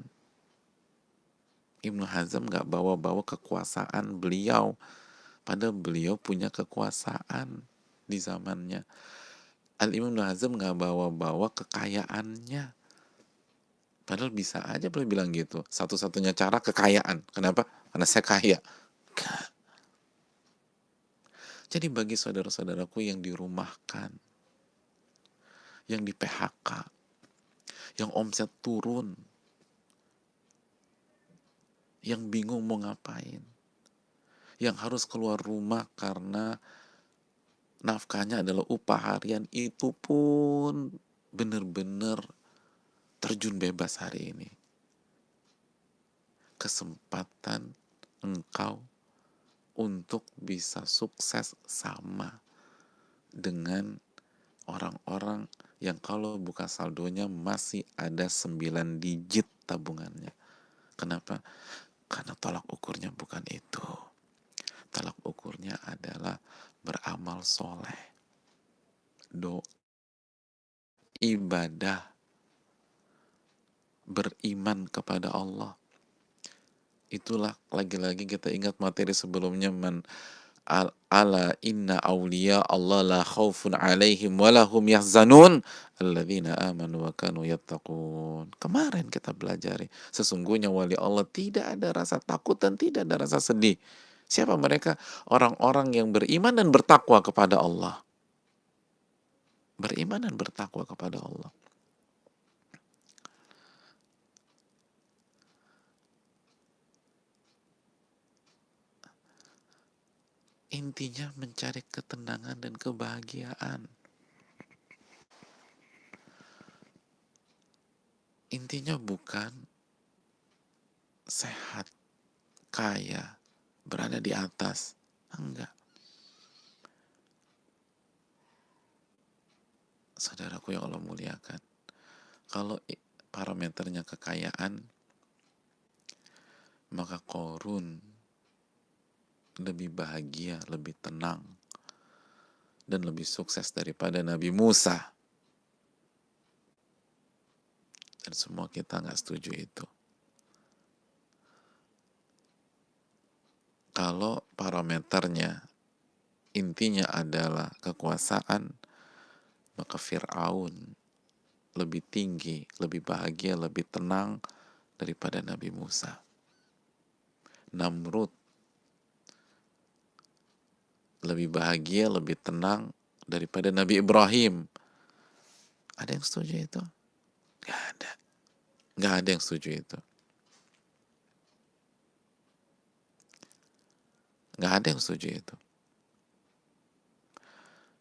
Ibnu Hazm nggak bawa-bawa kekuasaan beliau, padahal beliau punya kekuasaan di zamannya. Al-Imam Ibnu Hazm nggak bawa-bawa kekayaannya, padahal bisa aja beliau bilang gitu. Satu-satunya cara kekayaan. Kenapa? Karena saya kaya. Jadi bagi saudara-saudaraku yang dirumahkan, yang di PHK, yang omset turun, yang bingung mau ngapain, yang harus keluar rumah karena nafkahnya adalah upah harian, itu pun benar-benar terjun bebas hari ini. Kesempatan engkau untuk bisa sukses sama dengan orang-orang yang kalau buka saldonya masih ada 9 digit tabungannya. Kenapa? Karena tolak ukurnya bukan itu. Tolak ukurnya adalah beramal soleh, doa, ibadah, beriman kepada Allah. Itulah lagi-lagi kita ingat materi sebelumnya, ala inna awliya Allah la khaufun alaihim walahum yahzanun alladzina amanu wa kanu yattaqun. Kemarin kita pelajari, sesungguhnya wali Allah tidak ada rasa takut dan tidak ada rasa sedih. Siapa mereka? Orang-orang yang beriman dan bertakwa kepada Allah. Beriman dan bertakwa kepada Allah. Intinya mencari ketenangan dan kebahagiaan. Intinya bukan sehat, kaya, berada di atas. Enggak. Saudaraku yang Allah muliakan, kalau parameternya kekayaan, maka Qarun lebih bahagia, lebih tenang, dan lebih sukses daripada Nabi Musa. Dan semua kita nggak setuju itu. Kalau parameternya intinya adalah kekuasaan, maka Fir'aun lebih tinggi, lebih bahagia, lebih tenang daripada Nabi Musa. Namrud lebih bahagia, lebih tenang daripada Nabi Ibrahim. Ada yang setuju itu? Gak ada. Gak ada yang setuju itu. Gak ada yang setuju itu.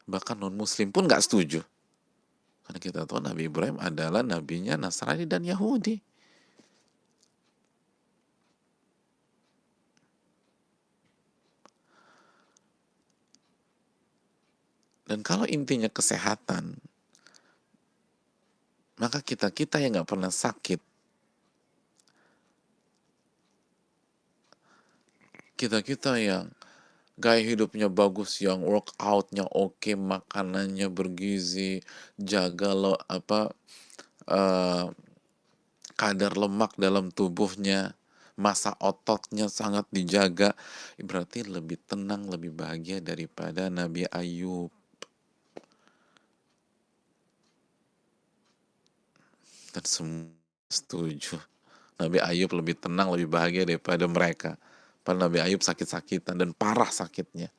Bahkan non-muslim pun gak setuju. Karena kita tahu Nabi Ibrahim adalah nabinya Nasrani dan Yahudi. Dan kalau intinya kesehatan, maka kita-kita yang gak pernah sakit, kita-kita yang gaya hidupnya bagus, yang workoutnya oke, makanannya bergizi, jaga eh, kadar lemak dalam tubuhnya, masa ototnya sangat dijaga, berarti lebih tenang, lebih bahagia daripada Nabi Ayub. Dan semua setuju. Nabi Ayub lebih tenang, lebih bahagia daripada mereka. Padahal Nabi Ayub sakit-sakitan dan parah sakitnya.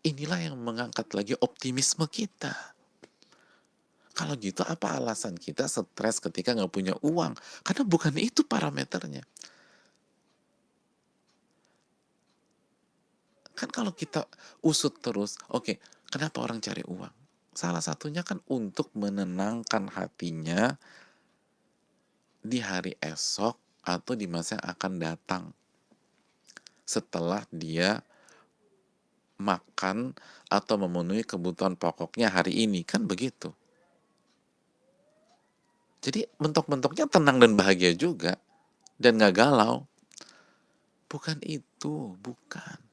Inilah yang mengangkat lagi optimisme kita. Kalau gitu apa alasan kita stres ketika nggak punya uang? Karena bukan itu parameternya. Kan kalau kita usut terus, oke, kenapa orang cari uang? Salah satunya kan untuk menenangkan hatinya di hari esok atau di masa yang akan datang. Setelah dia makan atau memenuhi kebutuhan pokoknya hari ini, kan begitu. Jadi mentok-mentoknya tenang dan bahagia juga, dan nggak galau. Bukan itu, bukan.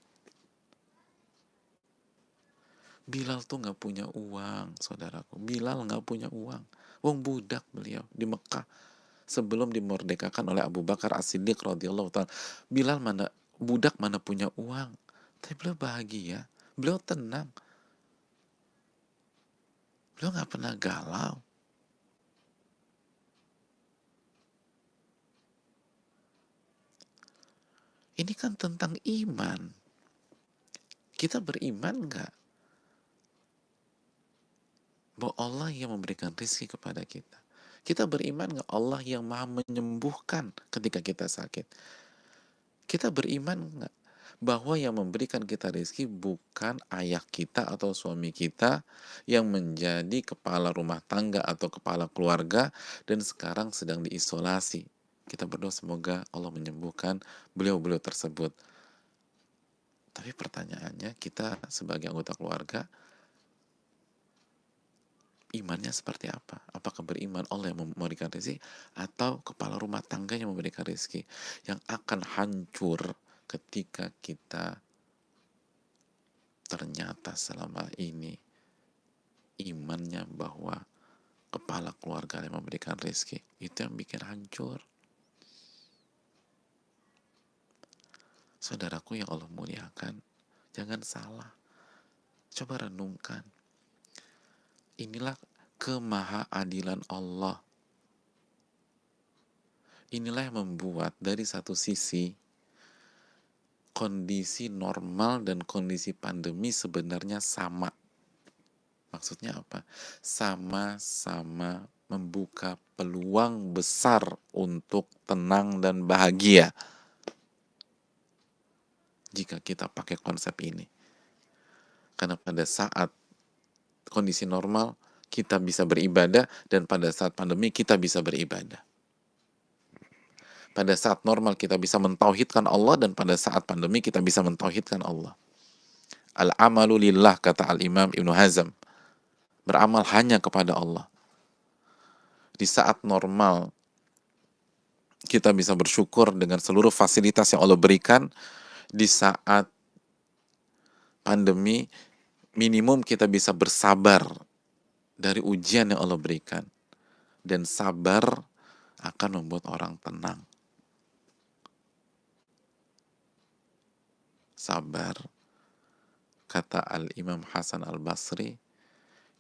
Bilal tuh nggak punya uang, saudaraku. Bilal nggak punya uang. Wong budak beliau di Mekah sebelum dimerdekakan oleh Abu Bakar As-Siddiq radhiyallahu taala. Bilal mana budak mana punya uang, tapi beliau bahagia, beliau tenang, beliau nggak pernah galau. Ini kan tentang iman. Kita beriman nggak bahwa Allah yang memberikan rezeki kepada kita? Kita beriman nggak Allah yang maha menyembuhkan ketika kita sakit? Kita beriman nggak bahwa yang memberikan kita rezeki bukan ayah kita atau suami kita yang menjadi kepala rumah tangga atau kepala keluarga dan sekarang sedang diisolasi? Kita berdoa semoga Allah menyembuhkan beliau-beliau tersebut. Tapi pertanyaannya, kita sebagai anggota keluarga, imannya seperti apa? Apakah beriman Allah yang memberikan rezeki atau kepala rumah tangga yang memberikan rezeki yang akan hancur ketika kita ternyata selama ini imannya bahwa kepala keluarga yang memberikan rezeki itu yang bikin hancur. Saudaraku yang Allah muliakan, jangan salah. Coba renungkan. Inilah kemahaadilan Allah. Inilah yang membuat dari satu sisi kondisi normal dan kondisi pandemi sebenarnya sama. Maksudnya apa? Sama-sama membuka peluang besar untuk tenang dan bahagia. Jika kita pakai konsep ini. Karena pada saat kondisi normal kita bisa beribadah dan pada saat pandemi kita bisa beribadah. Pada saat normal kita bisa mentauhidkan Allah dan pada saat pandemi kita bisa mentauhidkan Allah. Al-amalu lillah, kata Al-Imam Ibnu Hazm. Beramal hanya kepada Allah. Di saat normal kita bisa bersyukur dengan seluruh fasilitas yang Allah berikan di saat pandemi. Minimum kita bisa bersabar dari ujian yang Allah berikan, dan sabar akan membuat orang tenang. Sabar, kata Al-Imam Hasan Al-Basri,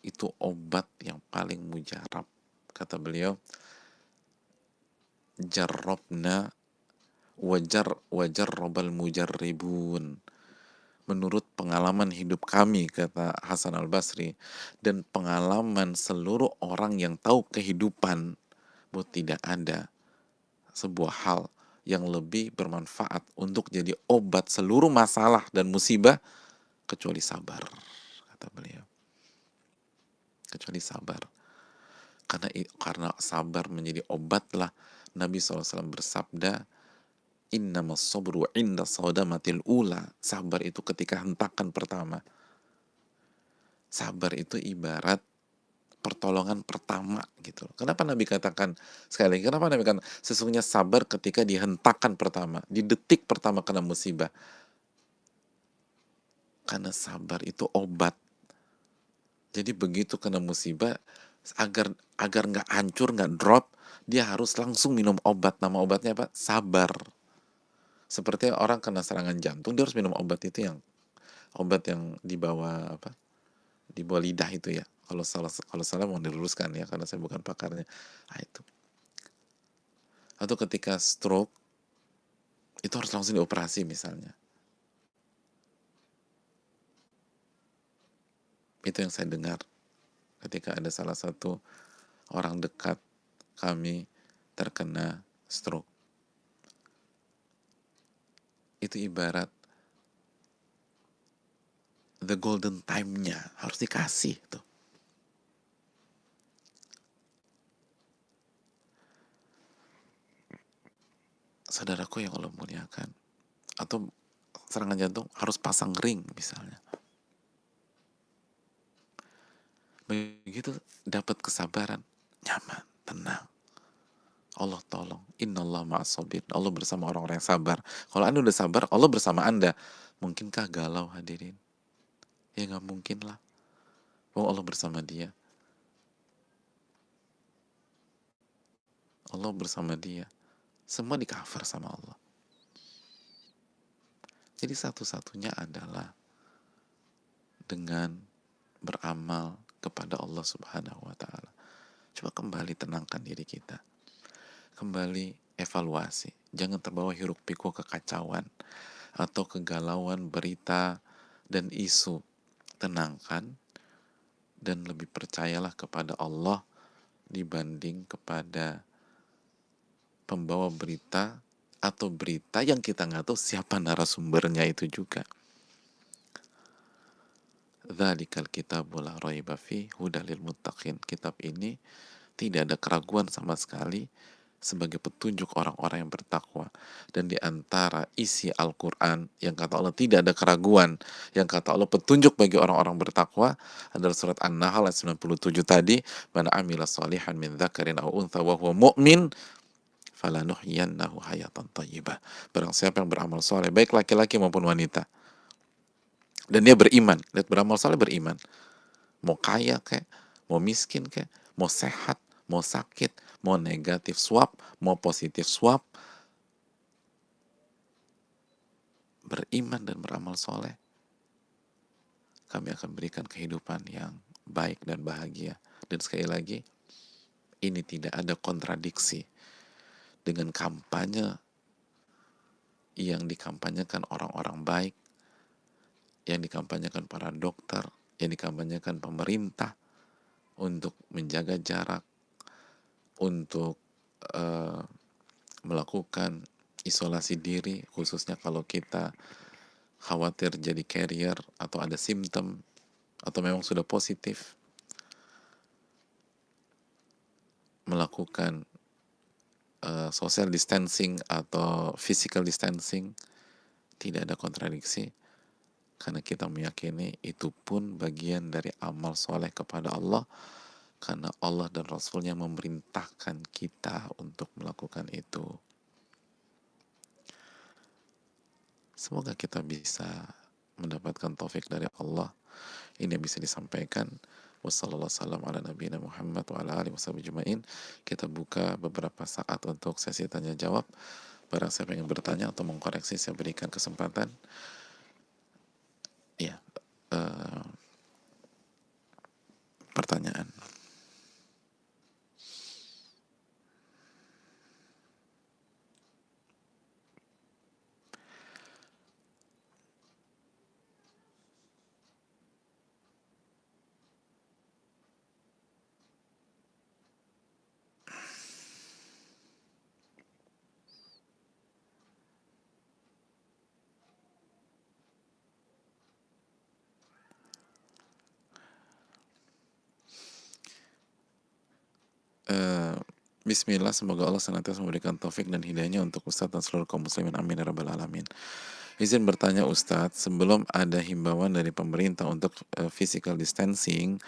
itu obat yang paling mujarab. Kata beliau, jarrabna wajar robal mujarribun. Menurut pengalaman hidup kami, kata Hasan Al-Basri, dan pengalaman seluruh orang yang tahu kehidupan, bahwa tidak ada sebuah hal yang lebih bermanfaat untuk jadi obat seluruh masalah dan musibah kecuali sabar, kata beliau. Kecuali sabar. Karena sabar menjadi obatlah Nabi SAW bersabda, innamas sabru inda sadamatil ula. Sabar itu ketika hentakan pertama. Sabar itu ibarat pertolongan pertama gitu. Kenapa Nabi katakan, sekali lagi, kenapa Nabi katakan sesungguhnya sabar ketika dihentakan pertama, di detik pertama kena musibah? Karena sabar itu obat. Jadi begitu kena musibah, agar nggak hancur, nggak drop, dia harus langsung minum obat. Nama obatnya apa? Sabar. Seperti orang kena serangan jantung, dia harus minum obat yang di bawah apa? Di bawah lidah itu ya. Kalau salah mau diluruskan ya, karena saya bukan pakarnya. Nah, itu. Atau ketika stroke, itu harus langsung dioperasi misalnya. Itu yang saya dengar ketika ada salah satu orang dekat kami terkena stroke. Itu ibarat the golden time-nya harus dikasih tuh. Saudaraku yang Allah muliakan, atau serangan jantung harus pasang ring misalnya. Begitu dapat kesabaran, nyaman, tenang. Allah tolong. Innallah ma'as-sabir. Allah bersama orang-orang yang sabar. Kalau Anda udah sabar, Allah bersama Anda. Mungkinkah galau hadirin? Ya nggak mungkin lah. Oh, Allah bersama dia. Allah bersama dia. Semua di cover sama Allah. Jadi satu-satunya adalah dengan beramal kepada Allah Subhanahu wa Ta'ala. Coba kembali tenangkan diri kita. Kembali evaluasi. Jangan terbawa hiruk pikuk kekacauan atau kegalauan berita dan isu. Tenangkan dan lebih percayalah kepada Allah dibanding kepada pembawa berita atau berita yang kita nggak tahu siapa narasumbernya itu juga. Dzalikal kitabu la raiba fi hudal lil muttaqin. Kitab ini tidak ada keraguan sama sekali sebagai petunjuk orang-orang yang bertakwa. Dan di antara isi Al-Quran yang kata Allah tidak ada keraguan, yang kata Allah petunjuk bagi orang-orang bertakwa, adalah surat An-Nahl ayat 97 tadi, man amila salihan min dzakarin aw untha wa huwa mu'min falanuhyiyannahu hayatan thayyibah. Barang siapa yang beramal soleh, baik laki-laki maupun wanita, dan dia beriman, lihat, beramal soleh beriman, mau kaya kayak, mau miskin kayak, mau sehat, mau sakit, mau negatif swab, mau positif swab, beriman dan beramal soleh, kami akan berikan kehidupan yang baik dan bahagia. Dan sekali lagi, ini tidak ada kontradiksi dengan kampanye yang dikampanyekan orang-orang baik, yang dikampanyekan para dokter, yang dikampanyekan pemerintah untuk menjaga jarak, untuk melakukan isolasi diri, khususnya kalau kita khawatir jadi carrier atau ada simptom atau memang sudah positif, melakukan social distancing atau physical distancing. Tidak ada kontradiksi, karena kita meyakini itu pun bagian dari amal soleh kepada Allah, karena Allah dan Rasulnya memerintahkan kita untuk melakukan itu. Semoga kita bisa mendapatkan taufik dari Allah. Ini bisa disampaikan. Wassalamualaikum warahmatullahi wabarakatuh. Kita buka beberapa saat untuk sesi tanya jawab. Barang siapa yang bertanya atau mengkoreksi, saya berikan kesempatan. Ya, eh, pertanyaan. Eh, Bismillah, semoga Allah senantiasa memberikan taufik dan hidayahnya untuk Ustadz dan seluruh kaum muslimin. Amin ya rabbal alamin. Izin bertanya Ustadz, sebelum ada himbauan dari pemerintah untuk physical distancing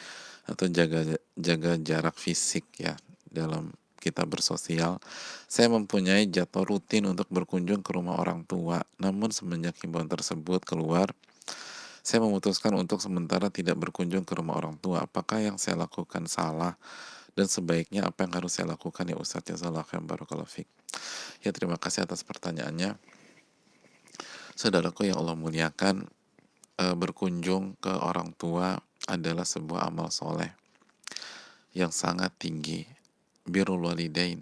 atau jaga jarak fisik ya dalam kita bersosial, saya mempunyai jadwal rutin untuk berkunjung ke rumah orang tua. Namun semenjak himbauan tersebut keluar, saya memutuskan untuk sementara tidak berkunjung ke rumah orang tua. Apakah yang saya lakukan salah? Dan sebaiknya apa yang harus saya lakukan ya Ustadz? Jazakallahu khairan, barakallahu fiik. Ya, terima kasih atas pertanyaannya. Saudaraku yang Allah muliakan, berkunjung ke orang tua adalah sebuah amal soleh yang sangat tinggi. Birrul walidain,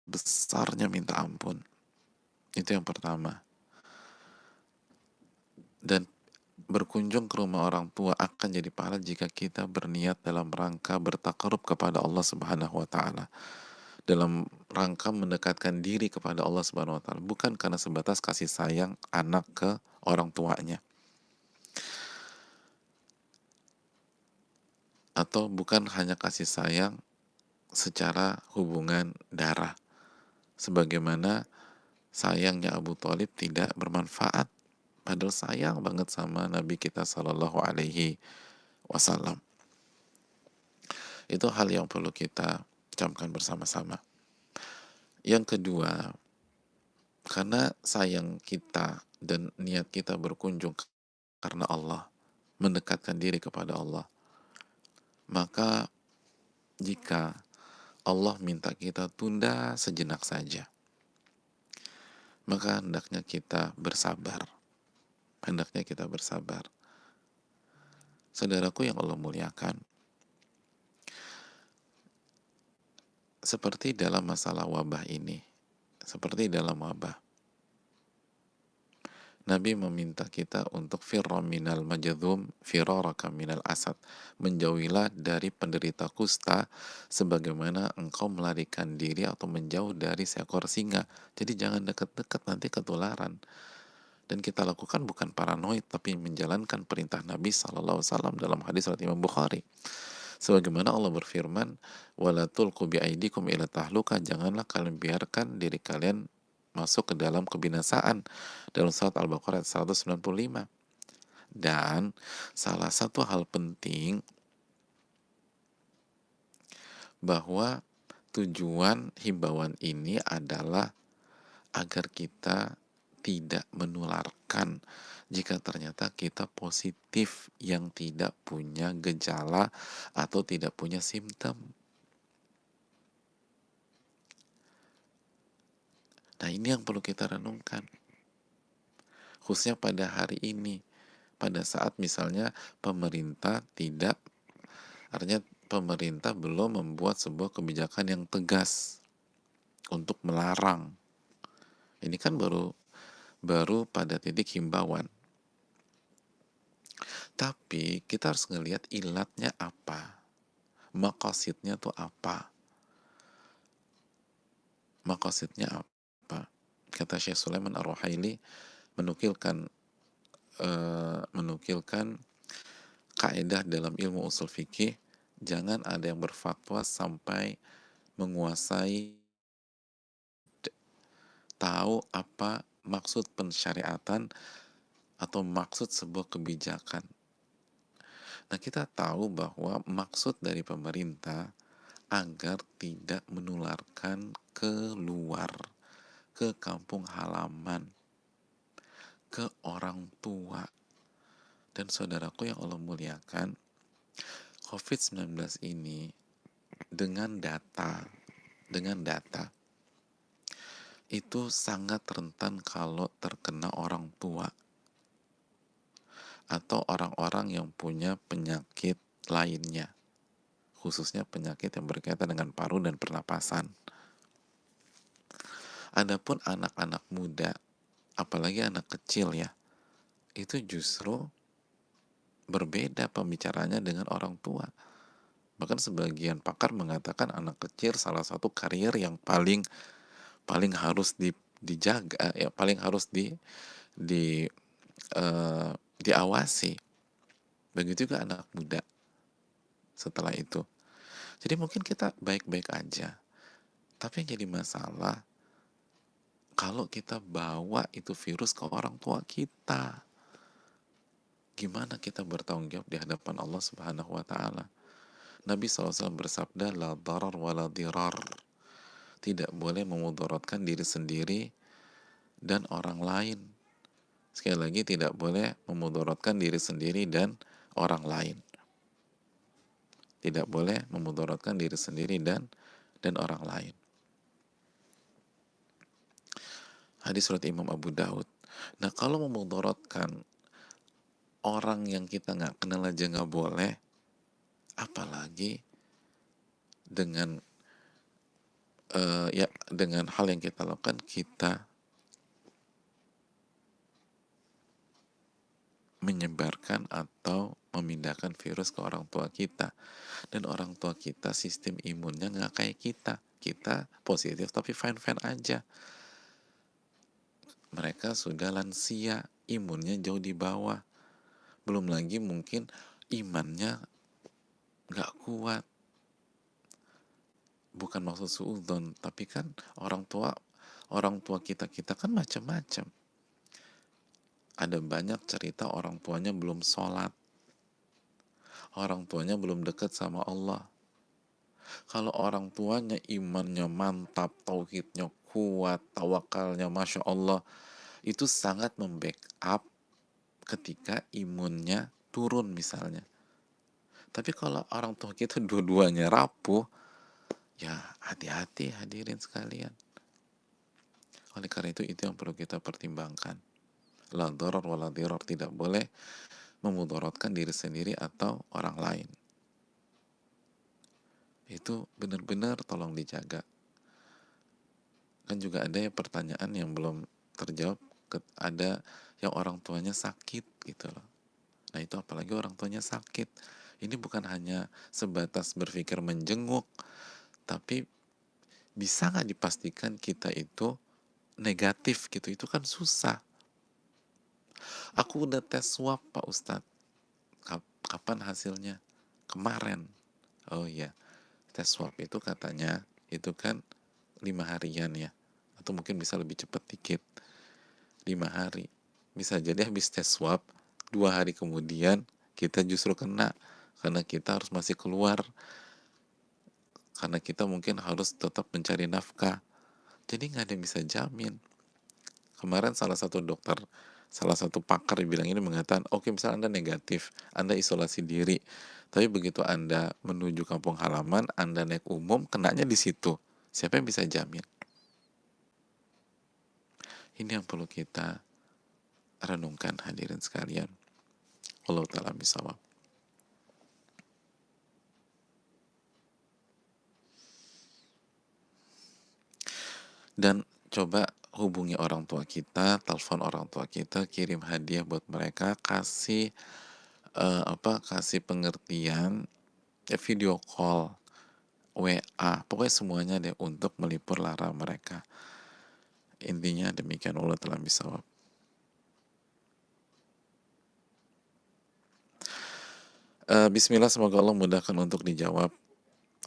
besarnya minta ampun. Itu yang pertama. Dan berkunjung ke rumah orang tua akan jadi pahala jika kita berniat dalam rangka bertakarub kepada Allah Subhanahu wa taala, dalam rangka mendekatkan diri kepada Allah Subhanahu wa taala, bukan karena sebatas kasih sayang anak ke orang tuanya, atau bukan hanya kasih sayang secara hubungan darah, sebagaimana sayangnya Abu Thalib tidak bermanfaat, padahal sayang banget sama Nabi kita Shallallahu Alaihi Wasallam. Itu hal yang perlu kita camkan bersama-sama. Yang kedua, karena sayang kita dan niat kita berkunjung karena Allah, mendekatkan diri kepada Allah, maka jika Allah minta kita tunda sejenak saja, maka hendaknya kita bersabar. Hendaknya kita bersabar. Saudaraku yang Allah muliakan, seperti dalam masalah wabah ini, seperti dalam wabah, Nabi meminta kita untuk firra minal majadhum firaraka minal asad, menjauhilah dari penderita kusta sebagaimana engkau melarikan diri atau menjauh dari seekor singa. Jadi jangan dekat-dekat, nanti ketularan. Dan kita lakukan bukan paranoid, tapi menjalankan perintah Nabi SAW dalam hadis riwayat Imam Bukhari. Sebagaimana Allah berfirman, wala tulqu biaidikum ila tahluka, janganlah kalian biarkan diri kalian masuk ke dalam kebinasaan, dalam surat Al-Baqarah 195. Dan salah satu hal penting bahwa tujuan himbauan ini adalah agar kita tidak menularkan jika ternyata kita positif yang tidak punya gejala atau tidak punya simptom. Nah, ini yang perlu kita renungkan, khususnya pada hari ini, pada saat misalnya pemerintah tidak, artinya pemerintah belum membuat sebuah kebijakan yang tegas untuk melarang. Ini kan baru pada titik himbauan. Tapi kita harus ngelihat ilatnya apa, maqasidnya tuh apa, maqasidnya apa. Kata Syekh Sulaiman Ar-Ruhaili menukilkan kaidah dalam ilmu usul fikih, jangan ada yang berfatwa sampai menguasai, tahu apa maksud pensyariatan atau maksud sebuah kebijakan. Nah, kita tahu bahwa maksud dari pemerintah agar tidak menularkan keluar, ke kampung halaman, ke orang tua. Dan saudaraku yang Allah muliakan, COVID-19 ini dengan data itu sangat rentan kalau terkena orang tua atau orang-orang yang punya penyakit lainnya, khususnya penyakit yang berkaitan dengan paru dan pernapasan. Adapun anak-anak muda, apalagi anak kecil ya, itu justru berbeda pembicaranya dengan orang tua. Bahkan sebagian pakar mengatakan anak kecil salah satu karier yang paling paling harus dijaga, ya paling harus di eh, diawasi. Begitu juga anak muda setelah itu. Jadi mungkin kita baik-baik aja, tapi yang jadi masalah kalau kita bawa itu virus ke orang tua kita. Gimana kita bertanggung jawab di hadapan Allah Subhanahu wa taala? Nabi SAW bersabda, la darar wa la dirar. Tidak boleh memudaratkan diri sendiri dan orang lain. Sekali lagi, tidak boleh memudaratkan diri sendiri dan orang lain. Tidak boleh memudaratkan diri sendiri dan orang lain. Hadis surat Imam Abu Daud. Nah, kalau memudaratkan orang yang kita nggak kenal aja nggak boleh, apalagi dengan ya dengan hal yang kita lakukan, kita menyebarkan atau memindahkan virus ke orang tua kita. Dan orang tua kita sistem imunnya nggak kayak kita positif tapi fine-fine aja. Mereka sudah lansia, imunnya jauh di bawah, belum lagi mungkin imannya nggak kuat. Bukan maksud suudzon, tapi kan orang tua kita kan macam-macam. Ada banyak cerita orang tuanya belum sholat, orang tuanya belum dekat sama Allah. Kalau orang tuanya imannya mantap, tauhidnya kuat, tawakalnya masya Allah, itu sangat membackup ketika imunnya turun misalnya. Tapi kalau orang tua kita dua-duanya rapuh, ya hati-hati hadirin sekalian. Oleh karena itu yang perlu kita pertimbangkan. La darar wa la dirar, tidak boleh memudaratkan diri sendiri atau orang lain. Itu benar-benar tolong dijaga. Kan juga ada ya pertanyaan yang belum terjawab, ada yang orang tuanya sakit gitu loh. Nah itu apalagi orang tuanya sakit. Ini bukan hanya sebatas berpikir menjenguk, tapi bisa nggak dipastikan kita itu negatif gitu, itu kan susah. Aku udah tes swab Pak Ustadz. Kapan hasilnya? Kemarin. Oh iya, tes swab itu katanya itu kan 5 harian ya, atau mungkin bisa lebih cepat dikit, 5 hari. Bisa jadi habis tes swab 2 hari kemudian kita justru kena, karena kita harus masih keluar, karena kita mungkin harus tetap mencari nafkah. Jadi nggak ada yang bisa jamin. Kemarin salah satu pakar bilang ini, mengatakan, oke, misalnya Anda negatif, Anda isolasi diri, tapi begitu Anda menuju kampung halaman, Anda naik umum, kenanya di situ. Siapa yang bisa jamin? Ini yang perlu kita renungkan hadirin sekalian. Allah ta'ala bisawab. Dan coba hubungi orang tua kita, telepon orang tua kita, kirim hadiah buat mereka, kasih kasih pengertian, ya video call, WA, pokoknya semuanya deh untuk melipur lara mereka. Intinya demikian, Allah telah bisawab. Bismillah, semoga Allah mudahkan untuk dijawab.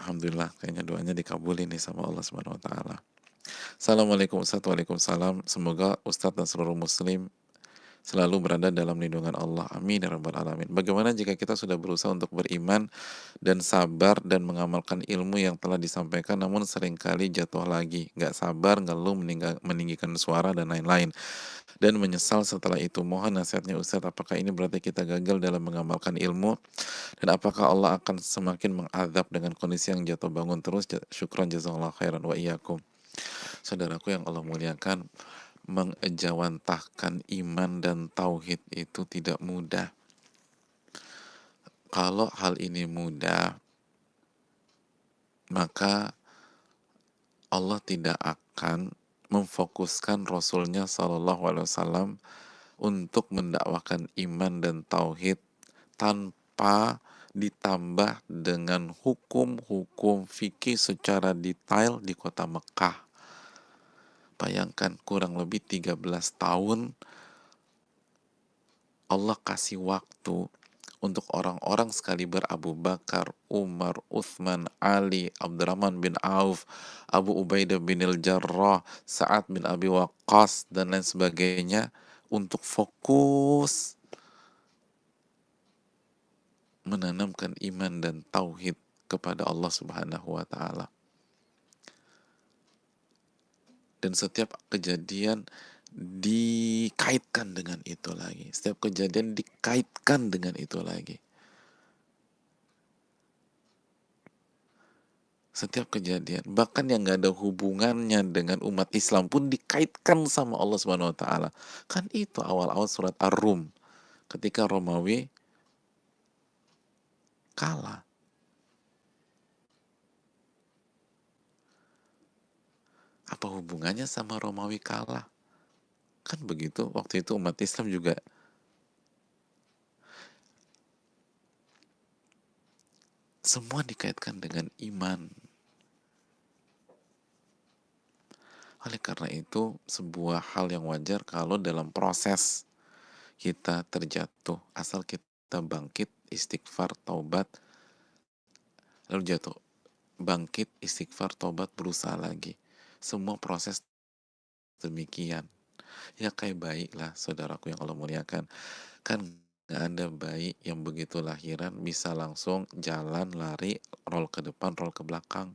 Alhamdulillah, kayaknya doanya dikabulin nih sama Allah Subhanahu wa taala. Assalamualaikum Ustaz. Waalaikumsalam. Semoga Ustadz dan seluruh muslim selalu berada dalam lindungan Allah. Amin ya rabbal alamin. Bagaimana jika kita sudah berusaha untuk beriman dan sabar dan mengamalkan ilmu yang telah disampaikan, namun seringkali jatuh lagi, nggak sabar, ngeluh, meninggikan suara dan lain-lain, dan menyesal setelah itu. Mohon nasihatnya Ustadz, apakah ini berarti kita gagal dalam mengamalkan ilmu, dan apakah Allah akan semakin mengadab dengan kondisi yang jatuh bangun terus? Syukran jazakallahu khairan wa iyyakum. Saudaraku yang Allah muliakan, mengejawantahkan iman dan tauhid itu tidak mudah. Kalau hal ini mudah, maka Allah tidak akan memfokuskan Rasulnya Shallallahu Alaihi Wasallam untuk mendakwakan iman dan tauhid tanpa ditambah dengan hukum-hukum fikih secara detail di kota Mekah. Bayangkan kurang lebih 13 tahun Allah kasih waktu untuk orang-orang sekaliber Abu Bakar, Umar, Uthman, Ali, Abdurrahman bin Auf, Abu Ubaidah bin Al-Jarrah, Sa'ad bin Abi Waqqas, dan lain sebagainya untuk fokus menanamkan iman dan tauhid kepada Allah Subhanahu wa taala. Dan setiap kejadian dikaitkan dengan itu lagi. Setiap kejadian dikaitkan dengan itu lagi. Setiap kejadian, bahkan yang gak ada hubungannya dengan umat Islam pun dikaitkan sama Allah Subhanahu wa taala. Kan itu awal-awal surat Ar-Rum ketika Romawi kalah. Apa hubungannya sama Romawi kalah? Kan begitu, waktu itu umat Islam juga semua dikaitkan dengan iman. Oleh karena itu, sebuah hal yang wajar kalau dalam proses kita terjatuh, asal kita bangkit, istighfar, taubat, lalu jatuh, bangkit, istighfar, taubat, berusaha lagi. Semua proses demikian. Ya kayak bayi lah, saudaraku yang Allah muliakan. Kan gak ada bayi yang begitu lahiran bisa langsung jalan, lari, roll ke depan, roll ke belakang.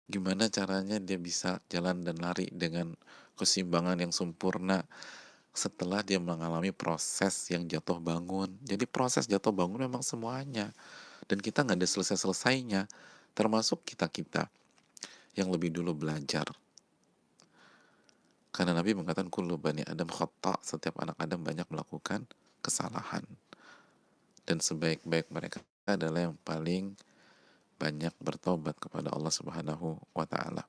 Gimana caranya dia bisa jalan dan lari dengan keseimbangan yang sempurna setelah dia mengalami proses yang jatuh bangun. Jadi proses jatuh bangun memang semuanya. Dan kita nggak ada selesai-selesainya. Termasuk kita-kita yang lebih dulu belajar. Karena Nabi mengatakan kullu bani Adam khata, setiap anak Adam banyak melakukan kesalahan. Dan sebaik-baik mereka adalah yang paling banyak bertobat kepada Allah Subhanahu wa taala.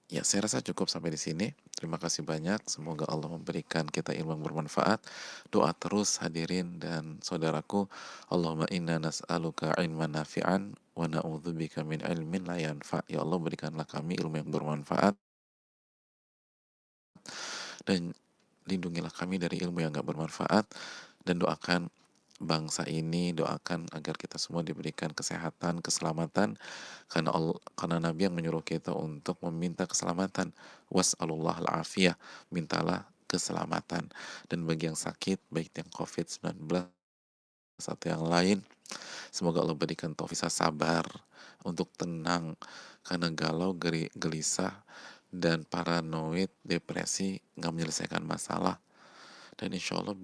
Ya, saya rasa cukup sampai di sini. Terima kasih banyak. Semoga Allah memberikan kita ilmu yang bermanfaat. Doa terus hadirin dan saudaraku. Allahumma inna nas'aluka ilman nafi'an wa na'udzubika min ilmin la yanfa'. Ya Allah, berikanlah kami ilmu yang bermanfaat dan lindungilah kami dari ilmu yang gak bermanfaat, dan doakan bangsa ini, doakan agar kita semua diberikan kesehatan, keselamatan, karena Nabi yang menyuruh kita untuk meminta keselamatan. Was'alullah al-afiyah, mintalah keselamatan. Dan bagi yang sakit, baik yang COVID-19 atau yang lain, semoga Allah berikan taufik sabar untuk tenang, karena galau, gelisah, dan paranoid, depresi nggak menyelesaikan masalah. Dan insya Allah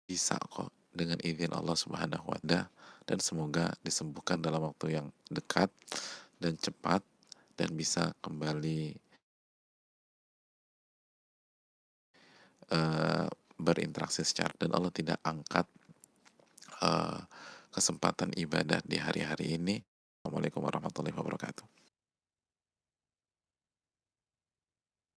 bisa kok dengan izin Allah Subhanahu wa taala, dan semoga disembuhkan dalam waktu yang dekat dan cepat dan bisa kembali uh, berinteraksi secara, dan Allah tidak angkat uh, kesempatan ibadah di hari-hari ini. Assalamualaikum warahmatullahi wabarakatuh.